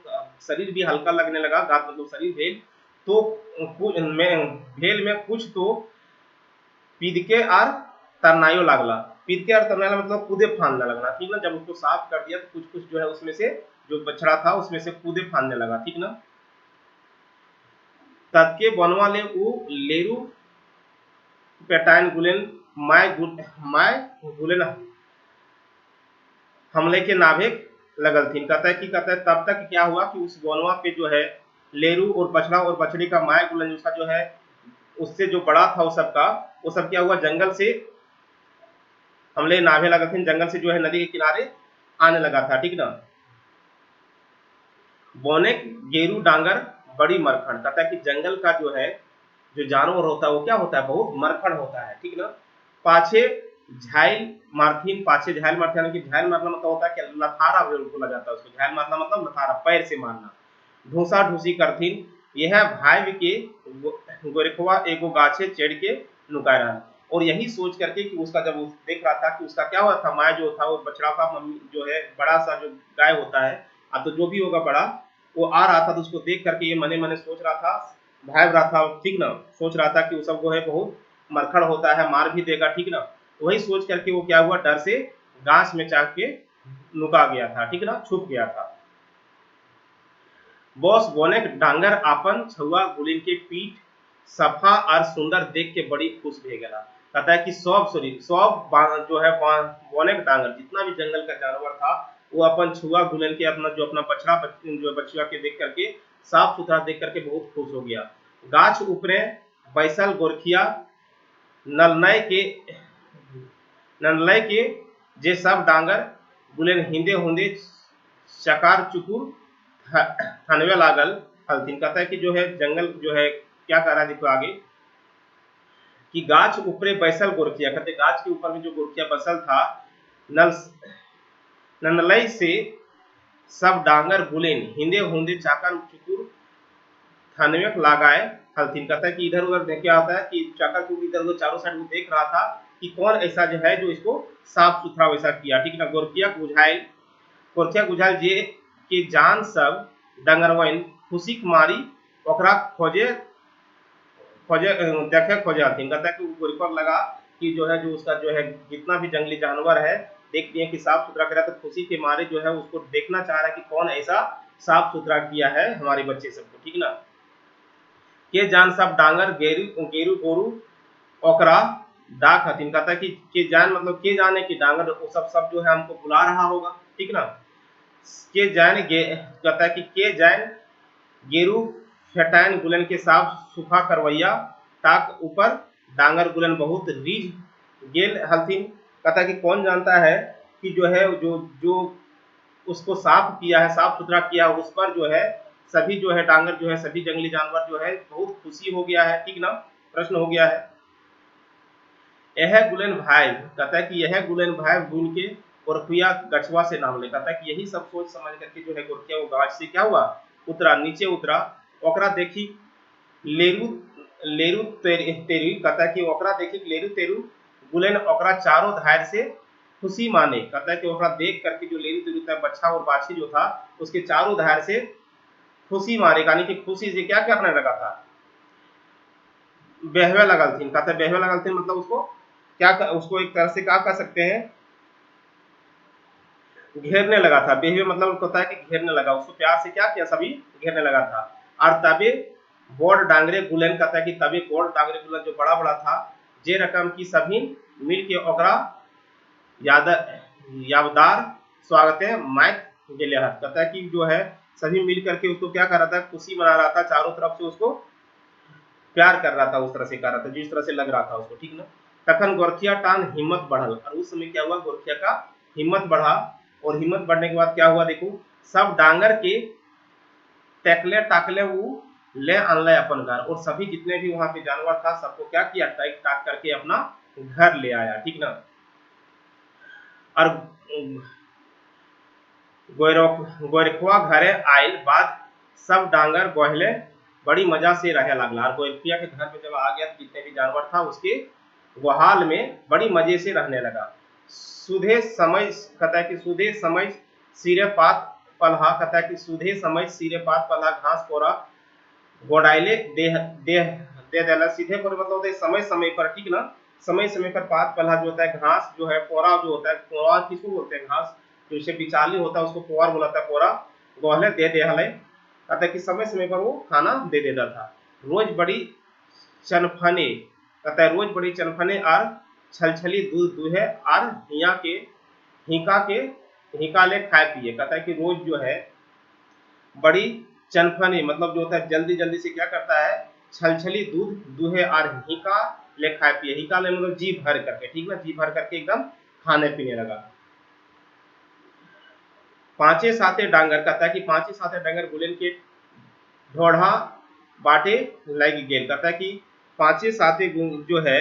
शरीर भी हल्का लगने लगा, गात मतलब शरीर भेल, तो भेल में कुछ तो पीदके और तरनाइयो लागला, पीदके और तरनाइला मतलब कूदे फांदने लगना, ठीक ना, जब उसको साफ कर दिया तो कुछ कुछ जो है उसमें से जो बछड़ा था उसमें से कूदे फांदने लगा, ठीक ना। तदके बनवा ले उ लेरू पेटाइन गुलेन माय गुलेन हमले के नाभिक लगल थी, कहता है कि कहता है तब तक क्या हुआ कि उस गोनवा पे जो है लेरू और बछड़ा और बछड़ी का माय गुलन उसका जो है उससे जो बड़ा था वो सबका, वो सब क्या हुआ जंगल से हमले नाभे लगा थी, जंगल से जो है नदी के किनारे आने लगा था, ठीक ना। बोने गेरू डांगर बड़ी मरखण, कहता है कि जंगल का जो है जो जानवर होता है वो क्या होता है, बहुत मरखण होता है, ठीक ना। पाछे झाइल मारथीन, पाछे झाइल मारथीन यानी कि झाइल मारना मतलब होता है कि लथारा बोला जाता है उसको, झाइल मारना मतलब लथारा पैर से मारना, ढूंसा ढूसी करथीन, यह भाई के गोरखवा एगो गाछे चढ़ के नुकाय रहा, और यही सोच करके कि उसका जब देख रहा था कि उसका क्या हुआ था, माय जो था वो बछड़ा का मम्मी जो है बड़ा सा जो गाय होता है, अब तो जो भी होगा बड़ा वो आ रहा था, तो उसको देख करके ये मने मने सोच रहा था, भाग रहा था, ठीक ना, सोच रहा था कि वो सब वो है बहुत मरखड़ होता है, मार भी देगा, ठीक ना। वही सोच करके वो क्या हुआ, डर से गाछ में चाक के लुका गया था, ठीक ना, छुप गया था। बॉस बोने डांगर आपन छुआ गुलिन के पीठ सफा और सुंदर देख के बड़ी खुश भे गया। कहता है कि सब जो है बोने डांगर जितना भी जंगल का जानवर था वो अपन छुआ गुलन के अपना जो अपना बछड़ा जो बछुआ के देख करके साफ सुथरा देख करके बहुत खुश हो गया। गाछ ऊपरे बैसल गोरखिया नलनय के जे सब डांगर गुलेन हिंदे हुंदे चकार चुकुर थनवे लागल हलथिन। कहता है कि जो है जंगल जो है क्या कर रहा है, देखो आगे कि गाछ ऊपरे बैसल गोरखिया, कहते गाछ के ऊपर में जो गोरखिया बसल था, नल ननलई से सब डांगर गुलेन हिंदे हुंदे चाकर चुकुर थनवे लगाए हलथिन। कहता है कि इधर उधर क्या होता है कि चाकर चुकुर इधर उधर चारों साइड देख रहा था कि कौन ऐसा जो है जो इसको साफ सुथरा वैसा किया, ठीक ना। गोरखिया बुझाइल जे के जान सब डंगरवन खुशी मारी ओकरा खोजे खोजे देखे खोजे हथिन। कहता है कि गोरखिया लगा कि जो है जो उसका जो है जितना भी जंगली जानवर है देख दिए कि साफ सुथरा करा, तो खुशी के मारे जो है उसको देखना चाह रहा है कि कौन ऐसा साफ सुथरा किया है हमारे बच्चे सबको, ठीक ना। के जान सब डांगर गेरू गोरू ओकरा डाक हथिन। कहता है कि के जान मतलब के जाने की डांगर वो सब जो है हमको बुला रहा होगा, ठीक ना। कहता है कि के जान गेरू फेटाइन गुलन के साफ सुखा करवैया टाक ऊपर डांगर गुलन बहुत रीझ गेल हलथिन। कहता है कि कौन जानता है कि जो है जो जो उसको साफ किया है, साफ सुथरा किया है, उस पर जो है सभी जो है डांगर जो है सभी जंगली जानवर जो है बहुत खुशी हो गया है, ठीक ना। प्रश्न हो गया है यह गुलेन भाई, कहता है कि यह गुलेन भाई गुन के गोरखिया गछवा से नाम ले। कहता है कि यही सब सोच समझ करके जो है गोरखिया वो गाछ से क्या हुआ उतरा, नीचे उतरा। ओकरा देखी लेरू लेरू तेरू, कहता है कि ओकरा देखी लेरू तेरू गुलेन ओकरा चारों धार से खुशी माने। कहता है कि ओकरा देख करके जो लेरू तेरू था बच्चा और बाछी जो था उसके चारों धार से खुशी मारे, यानी कि खुशी से क्या करने लगा था, बेहवे लगल थी। कहता है बेहवे लगल थी मतलब उसको क्या उसको एक तरह से क्या कह सकते हैं, घेरने लगा था। बेहवे मतलब होता है कि घेरने लगा, उसको प्यार से क्या किया सभी घेरने लगा था। और तबे बोर्ड डांगरे गुलन, कहता है कि तबे बोर्ड डांगरे गुलन जो बड़ा बड़ा था जे रकम की सभी मिल के ओकरा याददार स्वागत है माइक गेले हाथ। कहता है कि जो है सभी मिल करके उसको क्या कर रहा था, खुशी मना रहा था, चारों तरफ से उसको प्यार कर रहा था, उस तरह से कर रहा था जिस तरह से लग रहा था उसको, ठीक ना। तखन गोरखिया टान हिम्मत बढ़ल, और उस समय क्या हुआ गोरखिया का हिम्मत बढ़ा। और हिम्मत बढ़ने के बाद क्या हुआ देखो, सब डांगर के टैकले टाकले वो ले अनले अपन घर, और सभी जितने भी वहां पे जानवर था सबको क्या किया टाक टाक करके अपना घर ले आया, ठीक ना। और गोरखवा घरे आयल बाद सब डांगर गोहले बड़ी मजा से रहे लगला। और गोरखिया के घर में जब आ गया जितने भी जानवर था उसके गुहाल में बड़ी मजे से रहने लगा। सुधे समय, कहता है कि सुधे समय सिरे पात पलहा, कहता है कि सुधे समय सिरे पात पलहा घास पोरा गोडाइले देह देह दे देला। सीधे पर मतलब होता है समय समय पर, ठीक ना, समय समय पर पात पलहा जो होता है घास जो है पोरा जो होता है, पोरा किसको बोलते हैं, घास जो बिचाली होता है उसको पोर बोलाता है, पोरा गोहले दे दे हले। कहता है कि समय समय पर वो खाना दे देता था। रोज बड़ी चनफने, कहता है रोज बड़ी चनफने और छलछली दूध दूहे और हिका ले खाए पिए। कहता है कि रोज जो है बड़ी चनफनी मतलब जो होता है जल्दी जल्दी से क्या करता है छलछली दूध दूहे और हिका ले खाए पिए। हिका ले मतलब जी भर करके, ठीक ना, जी भर करके एकदम खाने पीने लगा। पांचे साते डांगर, कहता है कि पांचे साते डांगर गुलेन के ढोढ़ा बाटे लग गेल। कहता है कि पांचे साते जो है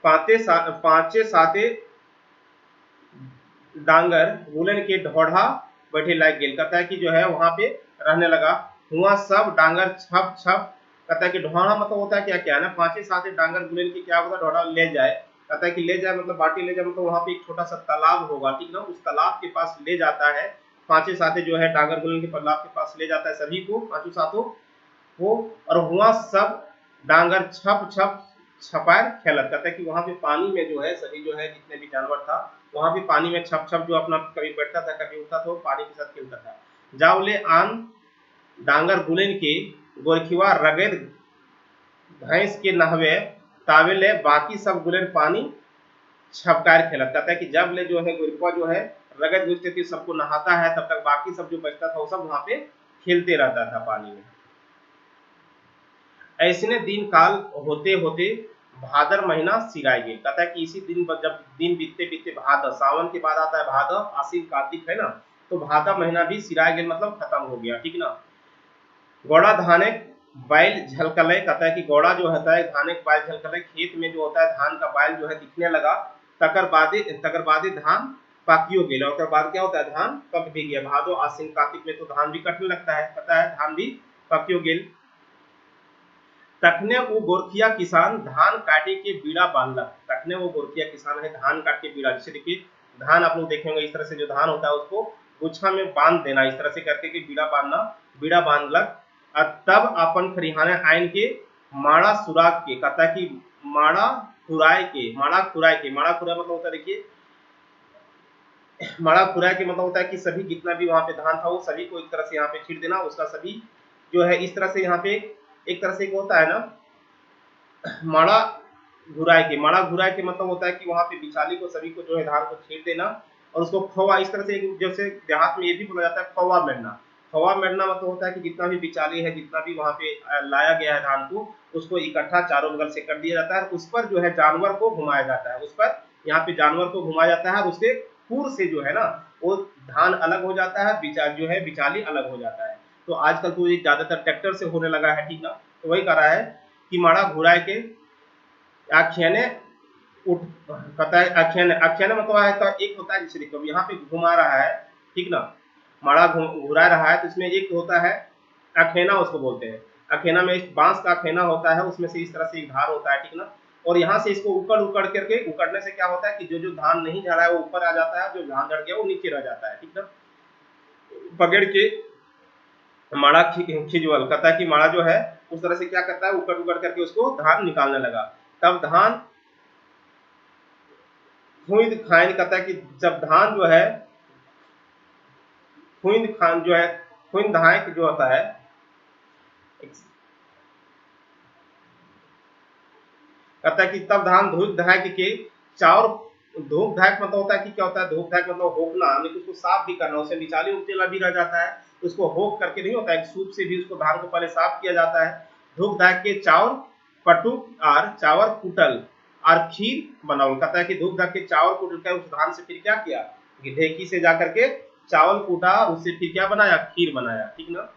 पांचे साते डांगर गुलन के ढोढ़ा बैठे लग गेल। कहता है कि जो है वहां पे रहने लगा। हुआ सब डांगर छप छप, कहता है कि ढोढ़ा मतलब होता है क्या क्या है ना, पांचे साते डांगर गुलन की क्या होता है ढोढ़ा ले जाए, कहता है कि ले जाए मतलब बाटी ले जाए मतलब वहां पे एक छोटा सा तालाब होगा, ठीक ना, उस तालाब के पास ले जाता है, पांचे साथे जो है डांगर गुलेन के तालाब के पास ले जाता है सभी को, पांचों सातों वो, और वहां सब डांगर छप छप छपार खेलत। कहता है कि वहां पे पानी में जो है सभी जो है जितने भी जानवर था वहां पे पानी में छप छप जो अपना कभी बैठता था कभी उठता था, पानी के साथ खेलता था। जावले आन डांगर गुलेन के गोरखिवा रगेद भैंस के नहवे तावेले बाकी सब गुलेन पानी छपकार खेलत। कहता है कि जब ले जो है गोरखिवा जो है रगत गुजते थी सबको नहाता है तब तक बाकी सब जो बचता था वो सब वहां पे खेलते रहता था पानी में। ऐसने दिन काल होते होते भादर महीना सिराय गए। कहता है कि इसी दिन जब दिन बीतते बीतते भादर, सावन के बाद आता है भादर, आश्विन कार्तिक है ना, तो भादर महीना भी सिराय गए मतलब खत्म हो गया, ठीक ना। गौड़ा धाने बैल झलकले। कहता है कि गौड़ा जो होता है धाने बैल झलकले, खेत में जो होता है धान का बैल जो है दिखने लगा। तकर बादे धान पाकियो गेल, और बाद क्या होता है धान पक भी गया। भादो आश्विन कार्तिक में तो धान भी कटने लगता है, पता है धान भी पकियो गेल। तखने वो गोरखिया किसान धान काटे के बीड़ा बांधलक। तखने वो गोरखिया किसान है धान काट के बीड़ा, जैसे देखिए धान आप लोग देखेंगे इस तरह से जो धान होता है उसको गुच्छा में बांध देना, इस तरह से करके कि बीड़ा बांधना, बीड़ा बांधलक। तब अपन खरिहाने आइन के माड़ा सुराग के। कहता है कि माड़ा खुराए के, माड़ा खुराए के, माड़ा खुराए मतलब होता है देखिए, माड़ा खुराए के मतलब होता है कि सभी जितना भी वहां पे धान था वो सभी को एक तरह से यहाँ पे छीट देना, उसका सभी जो है इस तरह से यहाँ पे एक तरह से होता है ना माड़ा घुराए के। माड़ा घुराए के मतलब होता है कि वहां पे बिचाली को सभी को जो है धान को छीट देना और उसको फवा, इस तरह से जैसे देहात में ये भी बोला जाता है फवा मेरना। फवा मेरना मतलब होता है कि जितना भी बिचाली है, जितना भी वहां पे लाया गया है धान को, उसको इकट्ठा चारों बगल से कर दिया जाता है, उस पर जो है जानवर को घुमाया जाता है, उस पर यहाँ पे जानवर को घुमाया जाता है और उसके खुर से जो है ना वो धान अलग हो जाता है, जो है बिचाली अलग हो जाता है। तो आजकल तो ये ज्यादातर ट्रैक्टर से होने लगा है, ठीक ना। तो वही कह रहा है कि माड़ा घुराए के आख्याने उठ। पता है आख्याने, आख्याने मतलब है तो एक होता है जैसे देखो यहाँ पे घुमा रहा है, ठीक ना, माड़ा घुरा रहा है, तो इसमें एक होता है अखेना, उसको बोलते हैं अखेना में एक बांस का अखेना होता है, उसमें से इस तरह से एक धार होता है, ठीक ना। और यहाँ से इसको उकड़ उकड़ करके, उकड़ने से क्या होता है कि जो जो धान नहीं झड़ा है वो ऊपर आ जाता है, जो धान झड़ गया वो नीचे रह जाता है, ठीक ना। पकड़ के माड़ा खिजवल। कहता है कि माड़ा जो है उस तरह से क्या करता है उकड़ उकड़ करके उसको धान निकालने लगा। तब धान खुद खान। कहता है कि जब धान जो है खुद खान जो है खुद धायक जो होता है, कहता है कि तब धान धूप धायक के चाउर। धूप धायक मतलब होता है कि क्या होता है, धूप धायक मतलब होकना, यानी कि उसको साफ भी करना, उसे निचाली उपटेला भी रह जाता है, उसको होक करके नहीं होता है, सूप से भी उसको धान को पहले साफ किया जाता है। धूप धायक के चाउर पटुक और चावल कुटल और खीर बनाओ। कहता है कि धूप धायक के चावल कुटल कर उस धान से फिर क्या किया, ढेकी से जाकर के चावल कूटा, उससे फिर क्या बनाया, खीर बनाया, ठीक ना।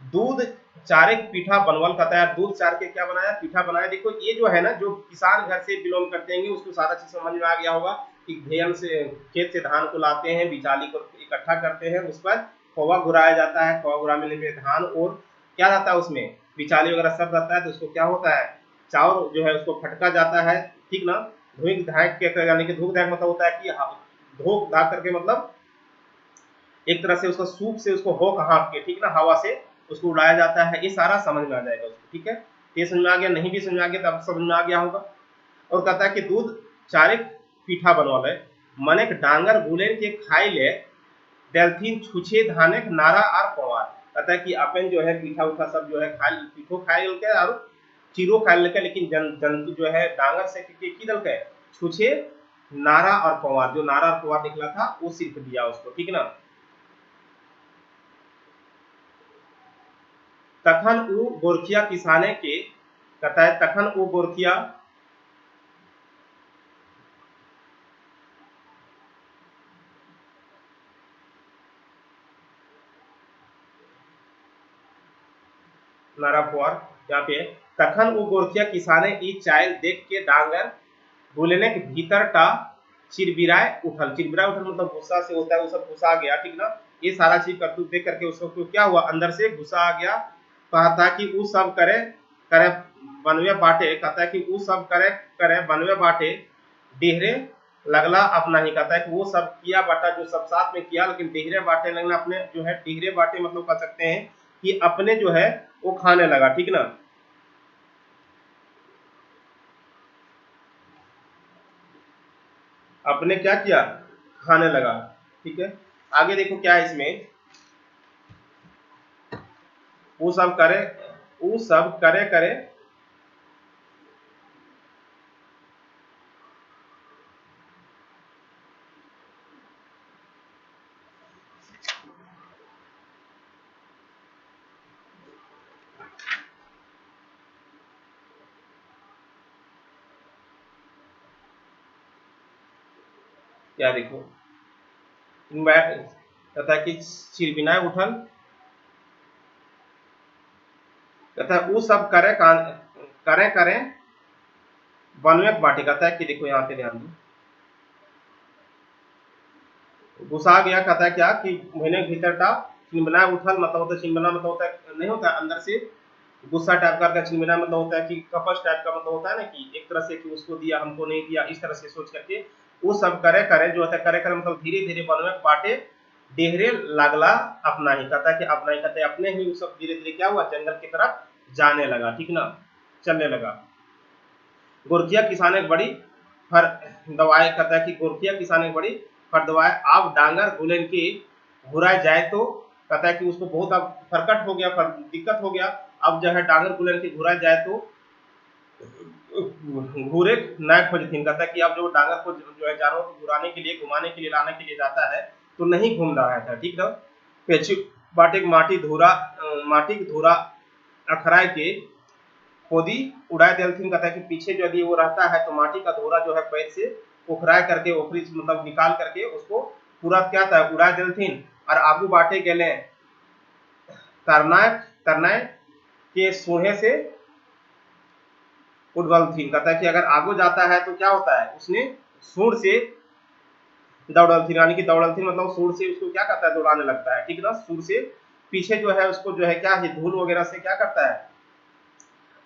दूध चारे पीठा बनवल। कहता है दूध चार के क्या बनाया, पीठा बनाया। देखो ये जो है ना, जो किसान घर से बिलोंग करते हैं उसको सारा चीज समझ में आ गया होगा कि धेन से खेत से धान को लाते हैं, बिचाली को इकट्ठा करते हैं, उस पर खोवा घुराया जाता है, खोवा घुराने में धान और क्या रहता है उसमें बिचाली वगैरह सब रहता है, तो उसको क्या होता है चावल जो है उसको फटका जाता है, ठीक ना। धूप धायक के यानी कि धूप धायक मतलब होता है कि धूप धा करके मतलब एक तरह से उसको सूप से उसको होक हाँक के, ठीक ना, हवा से उसको उड़ाया जाता है। ये सारा समझ में आ जाएगा उसको, ठीक है। ये समझ में आ गया, नहीं भी समझ में आ गया तब समझ में आ गया होगा। और कहता है कि दूध चारे पीठा बनवा ले, मने डांगर गुलेन के खाई ले देलथिन छुछे धाने नारा और पवार। कहता है कि अपन जो है पीठा उठा सब जो है खाए, पीठो खाए के और चीरो खाए लेके, लेकिन जंतु जो है डांगर से की दल के छुछे नारा और पवार, जो नारा और पवार निकला था वो सिर्फ दिया उसको, ठीक ना। तखन उ गोरखिया किसाने के। कहता है तखन उ गोरखिया नारा पुआर यहाँ पे, तखन उ गोरखिया किसाने ई चायल देख के डांगर गुलेने के भीतर टा चिरबिराए उठल। चिरबिराए उठल मतलब गुस्सा से होता है, वो सब गुस्सा आ गया, ठीक ना। ये सारा चीज करतूत देख करके उसको क्या हुआ, अंदर से गुस्सा आ गया। कहा था कि वो सब करे करे बनवे बाटे, कहता है कि वो सब करे करे बनवे बाटे डेहरे लगला अपना ही, कहता है कि वो सब किया बाटा जो सब साथ में किया, लेकिन डेहरे बाटे लगना अपने जो है, डेहरे बाटे मतलब कह सकते हैं कि अपने जो है वो खाने लगा, ठीक ना। अपने क्या किया, खाने लगा, ठीक है। आगे देखो क्या है इसमें, वो सब करे, वो सब करे करे, क्या देखो कहता है कि चिरबिनाय उठल, कहता है वो सब करे करे करे बनवे बाटी, कहता है कि देखो यहाँ पे ध्यान दो, घुसा गया, कहता है क्या कि महीने के भीतर का चिनबना उठल, मतलब होता है चिनबना मतलब होता है नहीं होता है अंदर से गुस्सा टाइप का, चिनबना मतलब होता है कि कपस टाइप का, मतलब होता है ना कि एक तरह से कि उसको दिया हमको नहीं दिया, इस तरह से सोच करके वो सब करे करे जो होता है करे करे मतलब धीरे धीरे बनवे बाटे डेहरे लागला अपना ही, कहता है कि अपना ही, कहते हैं अपने ही वो सब धीरे धीरे क्या हुआ, जंगल की तरफ जाने लगा, ठीक ना, चलने लगा। गोरखिया किसान एक बड़ी फर दवाए, कहता है कि गोरखिया किसान एक बड़ी फर दवाए, आप डांगर गुलेन की घुराए जाए तो, कहता है कि उसको बहुत अब फरकट हो गया, दिक्कत हो गया, अब जो है डांगर गुलेन की घुराए जाए तो घूरे नायक खोजथिन, कहता है कि अब जो डांगर को जो है जानवर को घुराने के लिए, घुमाने के लिए, लाने के लिए जाता है तो नहीं घूम रहा था, ठीक ना। पेची बाटे माटी धूरा अखराय के खोदी उड़ाए देलथिन, कहता है कि पीछे जो यदि वो रहता है तो माटी का धोरा जो है पैर से उखराय करके, ओखरी मतलब निकाल करके उसको पूरा क्या था उड़ा देलथिन, और आगू बाटे गेले तरनाय तरनाय के सूढ़े से उड़वलथिन, कहता है कि अगर आगू जाता है तो क्या होता है, उसने सूढ़ से दौड़लथिन, यानी कि दौड़लथिन मतलब सूढ़ से उसको क्या करता है, दौड़ाने लगता है, ठीक ना। सूढ़ से पीछे जो है उसको जो है क्या है, धूल वगैरह से क्या करता है,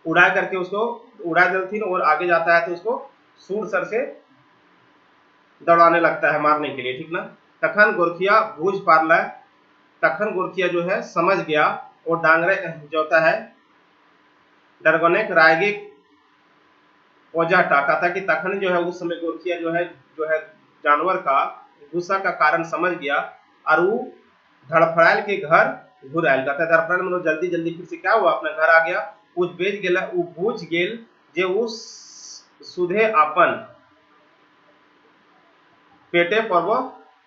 उड़ा करके उसको उड़ा देलथिन, और आगे जाता है तो उसको सूर सर से दौड़ाने लगता है मारने के लिए, ठीक ना। तखन गोरखिया भूज पारला, तखन गोरखिया जो है समझ गया, और डांगरे जो होता है डरगोने रायगे ओजाटा, कहता कि तखन जो है उस समय गोरखिया जो है जानवर का गुस्सा का कारण समझ गया, और वो धड़फड़ाइल के घर घुर आयल, कहता है धड़फड़ाइल मतलब जल्दी जल्दी फिर से क्या हुआ, अपना घर आ गया, कुछ बेच गेला, वो बूझ गेल जे उस सुधे अपन पेटे पर्व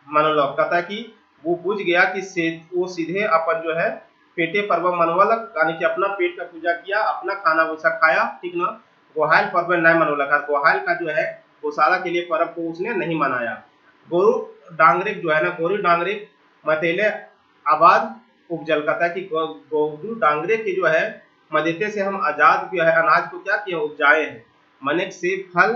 मनोलक, कहता है कि वो बुझ गया कि वो सीधे अपन जो है पेटे पर्व मनोलक, यानी कि अपना पेट का पूजा किया, अपना खाना वैसा खाया, ठीक ना। गोहाल पर्व नहीं मनोलक, गोहाल का जो है गौशाला के लिए पर्व को उसने नहीं मनाया। गोरु डांगरिक जो है ना, गोरु डांगरिक मतेले आबाद उपजल, कहता है कि गोरु डांगरे की जो है मदेते से हम आजाद जो है अनाज को क्या किए उपजाए हैं, मने से फल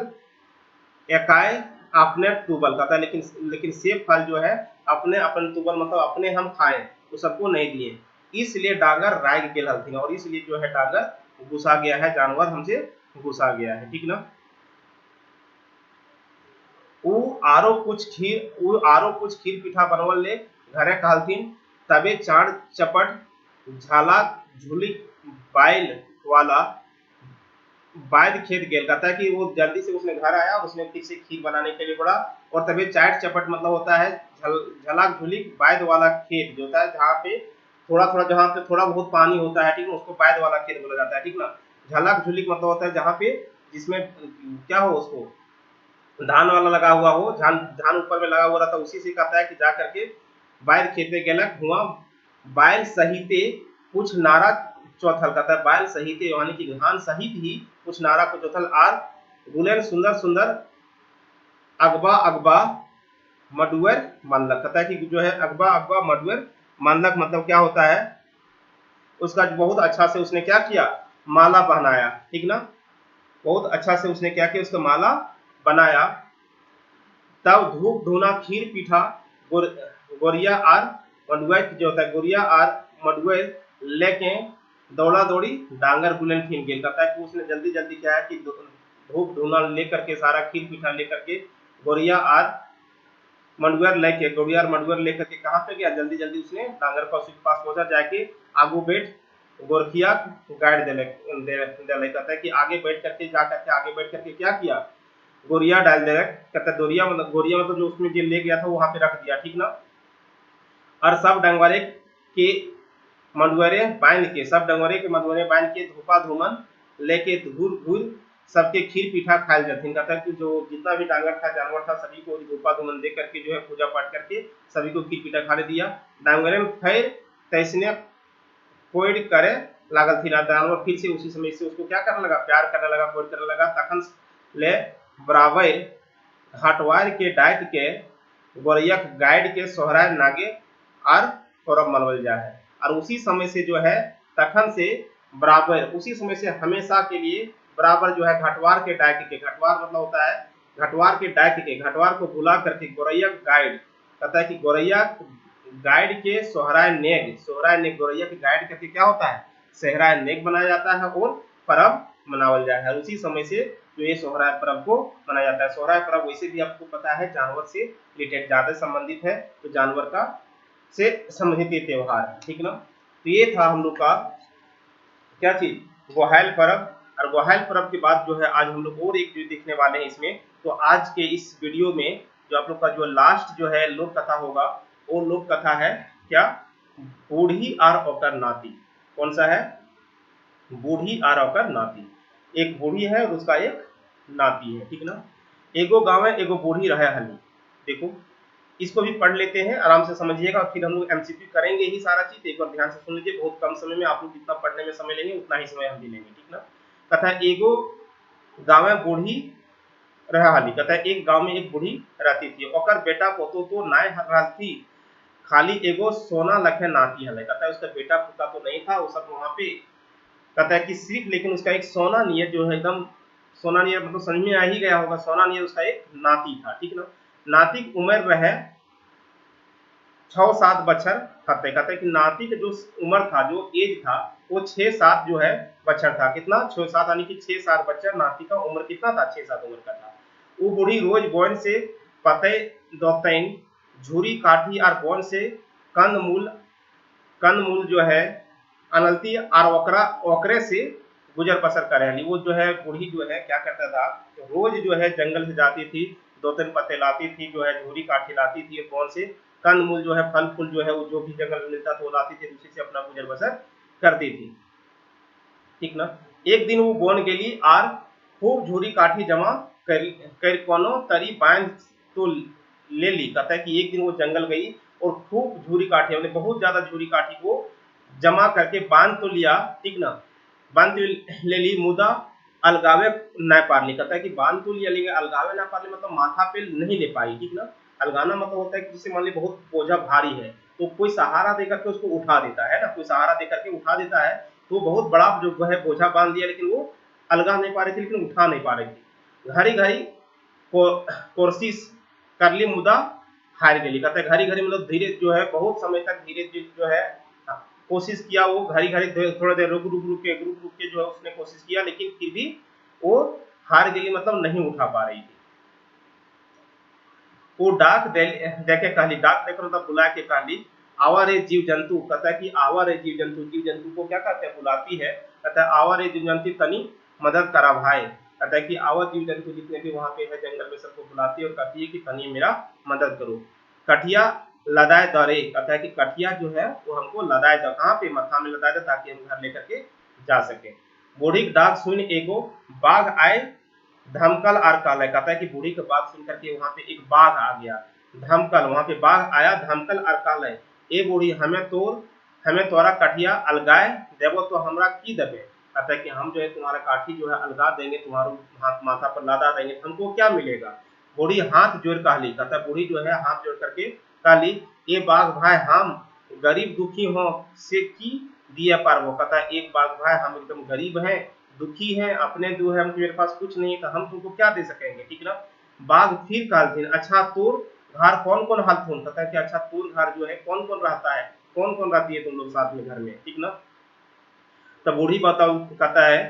एकाए अपने टूबल, कहता है लेकिन लेकिन सेब फल जो है अपने अपन टूबल मतलब अपने हम खाए, तो सबको नहीं दिए, इसलिए डांगर राग गेल हलथिन, और इसलिए जो है डांगर घुसा गया है, जानवर हमसे घुसा गया है, ठीक ना। वो आरो कुछ खीर पीठा बनवल ले घरे कहलथिन, तबे चाड़ चपट झाला झुली बाइल वाला वायद खेत गेल, कहता है कि वो जल्दी से उसने घर आया, उसने फिर से खीर बनाने के लिए पड़ा, और तभी चाट चपट मतलब होता है झलाक झुली वायद वाला खेत जो होता है, जहाँ पे थोड़ा थोड़ा, जहाँ पे थोड़ा बहुत पानी होता है, ठीक ना, उसको वायद वाला खेत बोला जाता है, ठीक ना। झलाक झुली मतलब होता है जहाँ पे जिसमें क्या हो, उसको धान वाला लगा हुआ हो, धान धान ऊपर में लगा हुआ रहता है, उसी से कहता है कि जा करके बाहर खेते गेलक हुआ बैल सहिते कुछ नारा चौथल, कहता है बैल सहिते यानी कि धान सहित ही कुछ नारा को चौथल, आर गुलेन सुंदर सुंदर अगबा अगबा मडुएर मानलक, कहता है कि जो है अगबा अगबा मडुएर मानलक मतलब क्या होता है, उसका बहुत अच्छा से उसने क्या किया, माला पहनाया, ठीक ना, बहुत अच्छा से उसने क्या किया, उसका माला बनाया। तब धूप धुना खीर पीठा गोरिया आर मडुआ जो होता है, गोरिया आर मडुआ लेके दौड़ा दौड़ी डांगर गुलन खीन गेल, कहता है कि उसने जल्दी जल्दी क्या है कि धूप धुना लेकर के सारा खीर पीठा लेकर के गोरिया और मंडुअर लेके गोरिया और मंडुअर लेकर के कहाँ पे गया, जल्दी जल्दी उसने डांगर कौशिक के पास पहुंचा, जाके आगू बैठ गोरखिया गाइड दे कहता है कि आगे बैठ करके जा करके आगे बैठ करके क्या किया, गोरिया डाल दे, कहता है गोरिया मतलब जो उसमें जो ले गया था वहां पे रख दिया, ठीक ना। और सब डंगवारे के मंडुअरे बांध के, सब डंगोरे के मंडुअरे बांध के धूपा धूमन लेके घूर घूर सबके खीर पीठा खायल जाती, कहता है कि जो जितना भी डांगर था जानवर था सभी को धूपा धूमन दे करके जो है पूजा पाठ करके सभी को खीर पीठा खाने दिया। डांगरे में फिर तैसने कोई करे लागल थी ना, जानवर फिर से उसी समय से उसको क्या करने लगा, प्यार करने लगा, कोई करने लगा। तखन ले बराबर घाटवार के डाइट के गोरैया गाइड के सोहराय नागे और पर्व मनवल जा है। और उसी समय से जो है तखन से बराबर उसी समय से हमेशा के लिए बराबर जो है घटवार के डाइट के, घटवार मतलब होता है घटवार के डाइट के, घटवार को बुला करके गोरैया गाइड, कहता है कि गोरैया गाइड के सोहराय नेग गोरैया के गाइड करके क्या होता है सहराय नेग बनाया जाता है और पर्व मनावल जाता है। उसी समय से जो ये सोहराय पर्व को मनाया जाता है। सोहराय पर्व वैसे भी आपको पता है जानवर से रिलेटेड ज्यादा संबंधित है, तो जानवर का से संबंधित ये त्योहार है, ठीक ना। तो ये था हम लोग का क्या चीज, गोहायल पर्व। और गोहायल पर्व के बाद जो है आज हम लोग और एक चीज देखने वाले हैं इसमें। तो आज के इस वीडियो में जो आप लोग का जो लास्ट जो है लोक कथा होगा, वो लोक कथा है क्या, बूढ़ी और ओकर नाती। कौन सा है, बूढ़ी और ओकर नाती। एक बूढ़ी है और उसका एक नाती है, ठीक ना। एगो गाँव है एगो बूढ़ी रहे हली। देखो इसको भी पढ़ लेते हैं, आराम से समझिएगा, फिर हम लोग एमसीक्यू करेंगे ही सारा चीज। एक बार ध्यान से सुन लीजिए, बहुत कम समय में आप लोग जितना पढ़ने में समय लेंगे उतना ही समय हम भी लेंगे, ठीक ना। कथा एगो गाँव में बूढ़ी रह हाली, कहता है एक गांव में एक बूढ़ी रहती थी, ओकर बेटा पोतो तो नाय रहल थी, खाली एगो सोना लखे नाती हले। कहता है उसका बेटा पोता तो नहीं था वो सब वहां पे, कहता है कि सिर्फ लेकिन उसका एक सोना नियत जो है एकदम सोना नियत मतलब समझ में आ ही गया होगा, सोना नियत उसका एक नाती था, ठीक ना। नाती की उम्र रहे 6-7 बच्चर खाते, कहते हैं कि नाती का जो उम्र था जो एज था वो 6-7 जो है बच्चर था, कितना 6-7 यानी कि 6-7 बच्चर, नाती का उम्र कितना था 6-7 उम्र का था। वो बूढ़ी रोज बोन से पते दोतैन झूरी काठी और बोन से कंद मूल जो है अनलती और ओकरे से गुजर बसर कर रही। वो जो है बूढ़ी जो है क्या करता था, रोज जो है जंगल से जाती थी, 2-3 पत्ते लाती थी, जो है झूरी काठी लाती थी, कौन से कंदमूल जो है फल फूल जो है वो जो भी जंगल में मिलता था वो लाती थी, उसी से अपना गुजर बसर करती थी, ठीक ना। एक दिन वो बोन गेली और खूब झूरी काठी जमा कर कोनो तरी बांध तो ले ली। कहता है कि एक दिन वो जंगल गई और खूब झूरी काठी मतलब बहुत ज्यादा झूरी काठी को जमा करके बांध तो लिया, ठीक ना, बांध तो ले ली, मुदा अलगावे न पार ली। कहता है कि बांध तो लिया लेकिन अलगावे ना पार ली मतलब माथा पे नहीं ले पाई, ठीक ना। अलगाना मतलब होता है कि जैसे मान ली बहुत बोझा भारी है तो कोई सहारा देकर के उसको उठा देता है ना, कोई सहारा देकर के उठा देता है, तो बहुत बड़ा जो है बोझा बांध दिया लेकिन वो अलगा नहीं पा रही थी, लेकिन उठा नहीं पा रही थी। घड़ी घड़ी कोशिश कर ली मुदा हार गई। कहता है घड़ी घड़ी मतलब धीरे जो है बहुत समय तक धीरे जो है कोशिश किया, वो घड़ी घड़ी थोड़ा देर रुक रुक के जो है उसने कोशिश किया, लेकिन फिर भी वो हार गई मतलब नहीं उठा पा रही थी। वो डाक देके कहली, डाक देकर मतलब बुला के कहली, आवा रे जीव जंतु। कहता है कि आवा रे जीव जंतु को क्या कहते हैं, बुलाती है। कहता है आवा रे जीव जंतु तनी मदद करा भाई। कहता है कि आवा जीव जंतु जितने भी वहां पे है जंगल में सबको बुलाती है और कहती है कि तनी मेरा मदद करो। कठिया लदाए दौरे, कहता है कि कठिया जो है वो हमको लदाए दो, कहाँ पे मथा में लदाए दो ताकि हम घर लेकर के जा सके। बूढ़ी डाक सुन एगो बाघ आए धमकल आर काल, कहता है कि बूढ़ी की बात सुन करके वहां पे एक बाघ आ गया, धमकल, वहां पे बाघ आया धमकल आर काल, ए बूढ़ी हमें तोरा कठिया अलगाए देवो तो हमरा की देवे। कहता है कि हम जो है तुम्हारा काठी जो है अलगा देंगे, तुम्हारो हाथ माथा पर लदा देंगे, हमको क्या मिलेगा। बूढ़ी हाथ जोड़ कहली, कहता है बूढ़ी जो है हाथ जोड़ करके कहली, ये बाघ भाई हम गरीब दुखी हो से की दिया पारबो। कहता है एक बाघ भाई हम एकदम गरीब हैं दुखी हैं, अपने जो है मेरे पास कुछ नहीं तो हम तुमको क्या दे सकेंगे, ठीक ना। बाघ फिर कहलथिन, अच्छा तोर घर कौन कौन हालथुन। कहता है कि अच्छा तोर घर जो है कौन कौन रहता है, कौन कौन रहती है तुम लोग साथ में घर में, ठीक ना। तो बूढ़ी बताओ, कहता है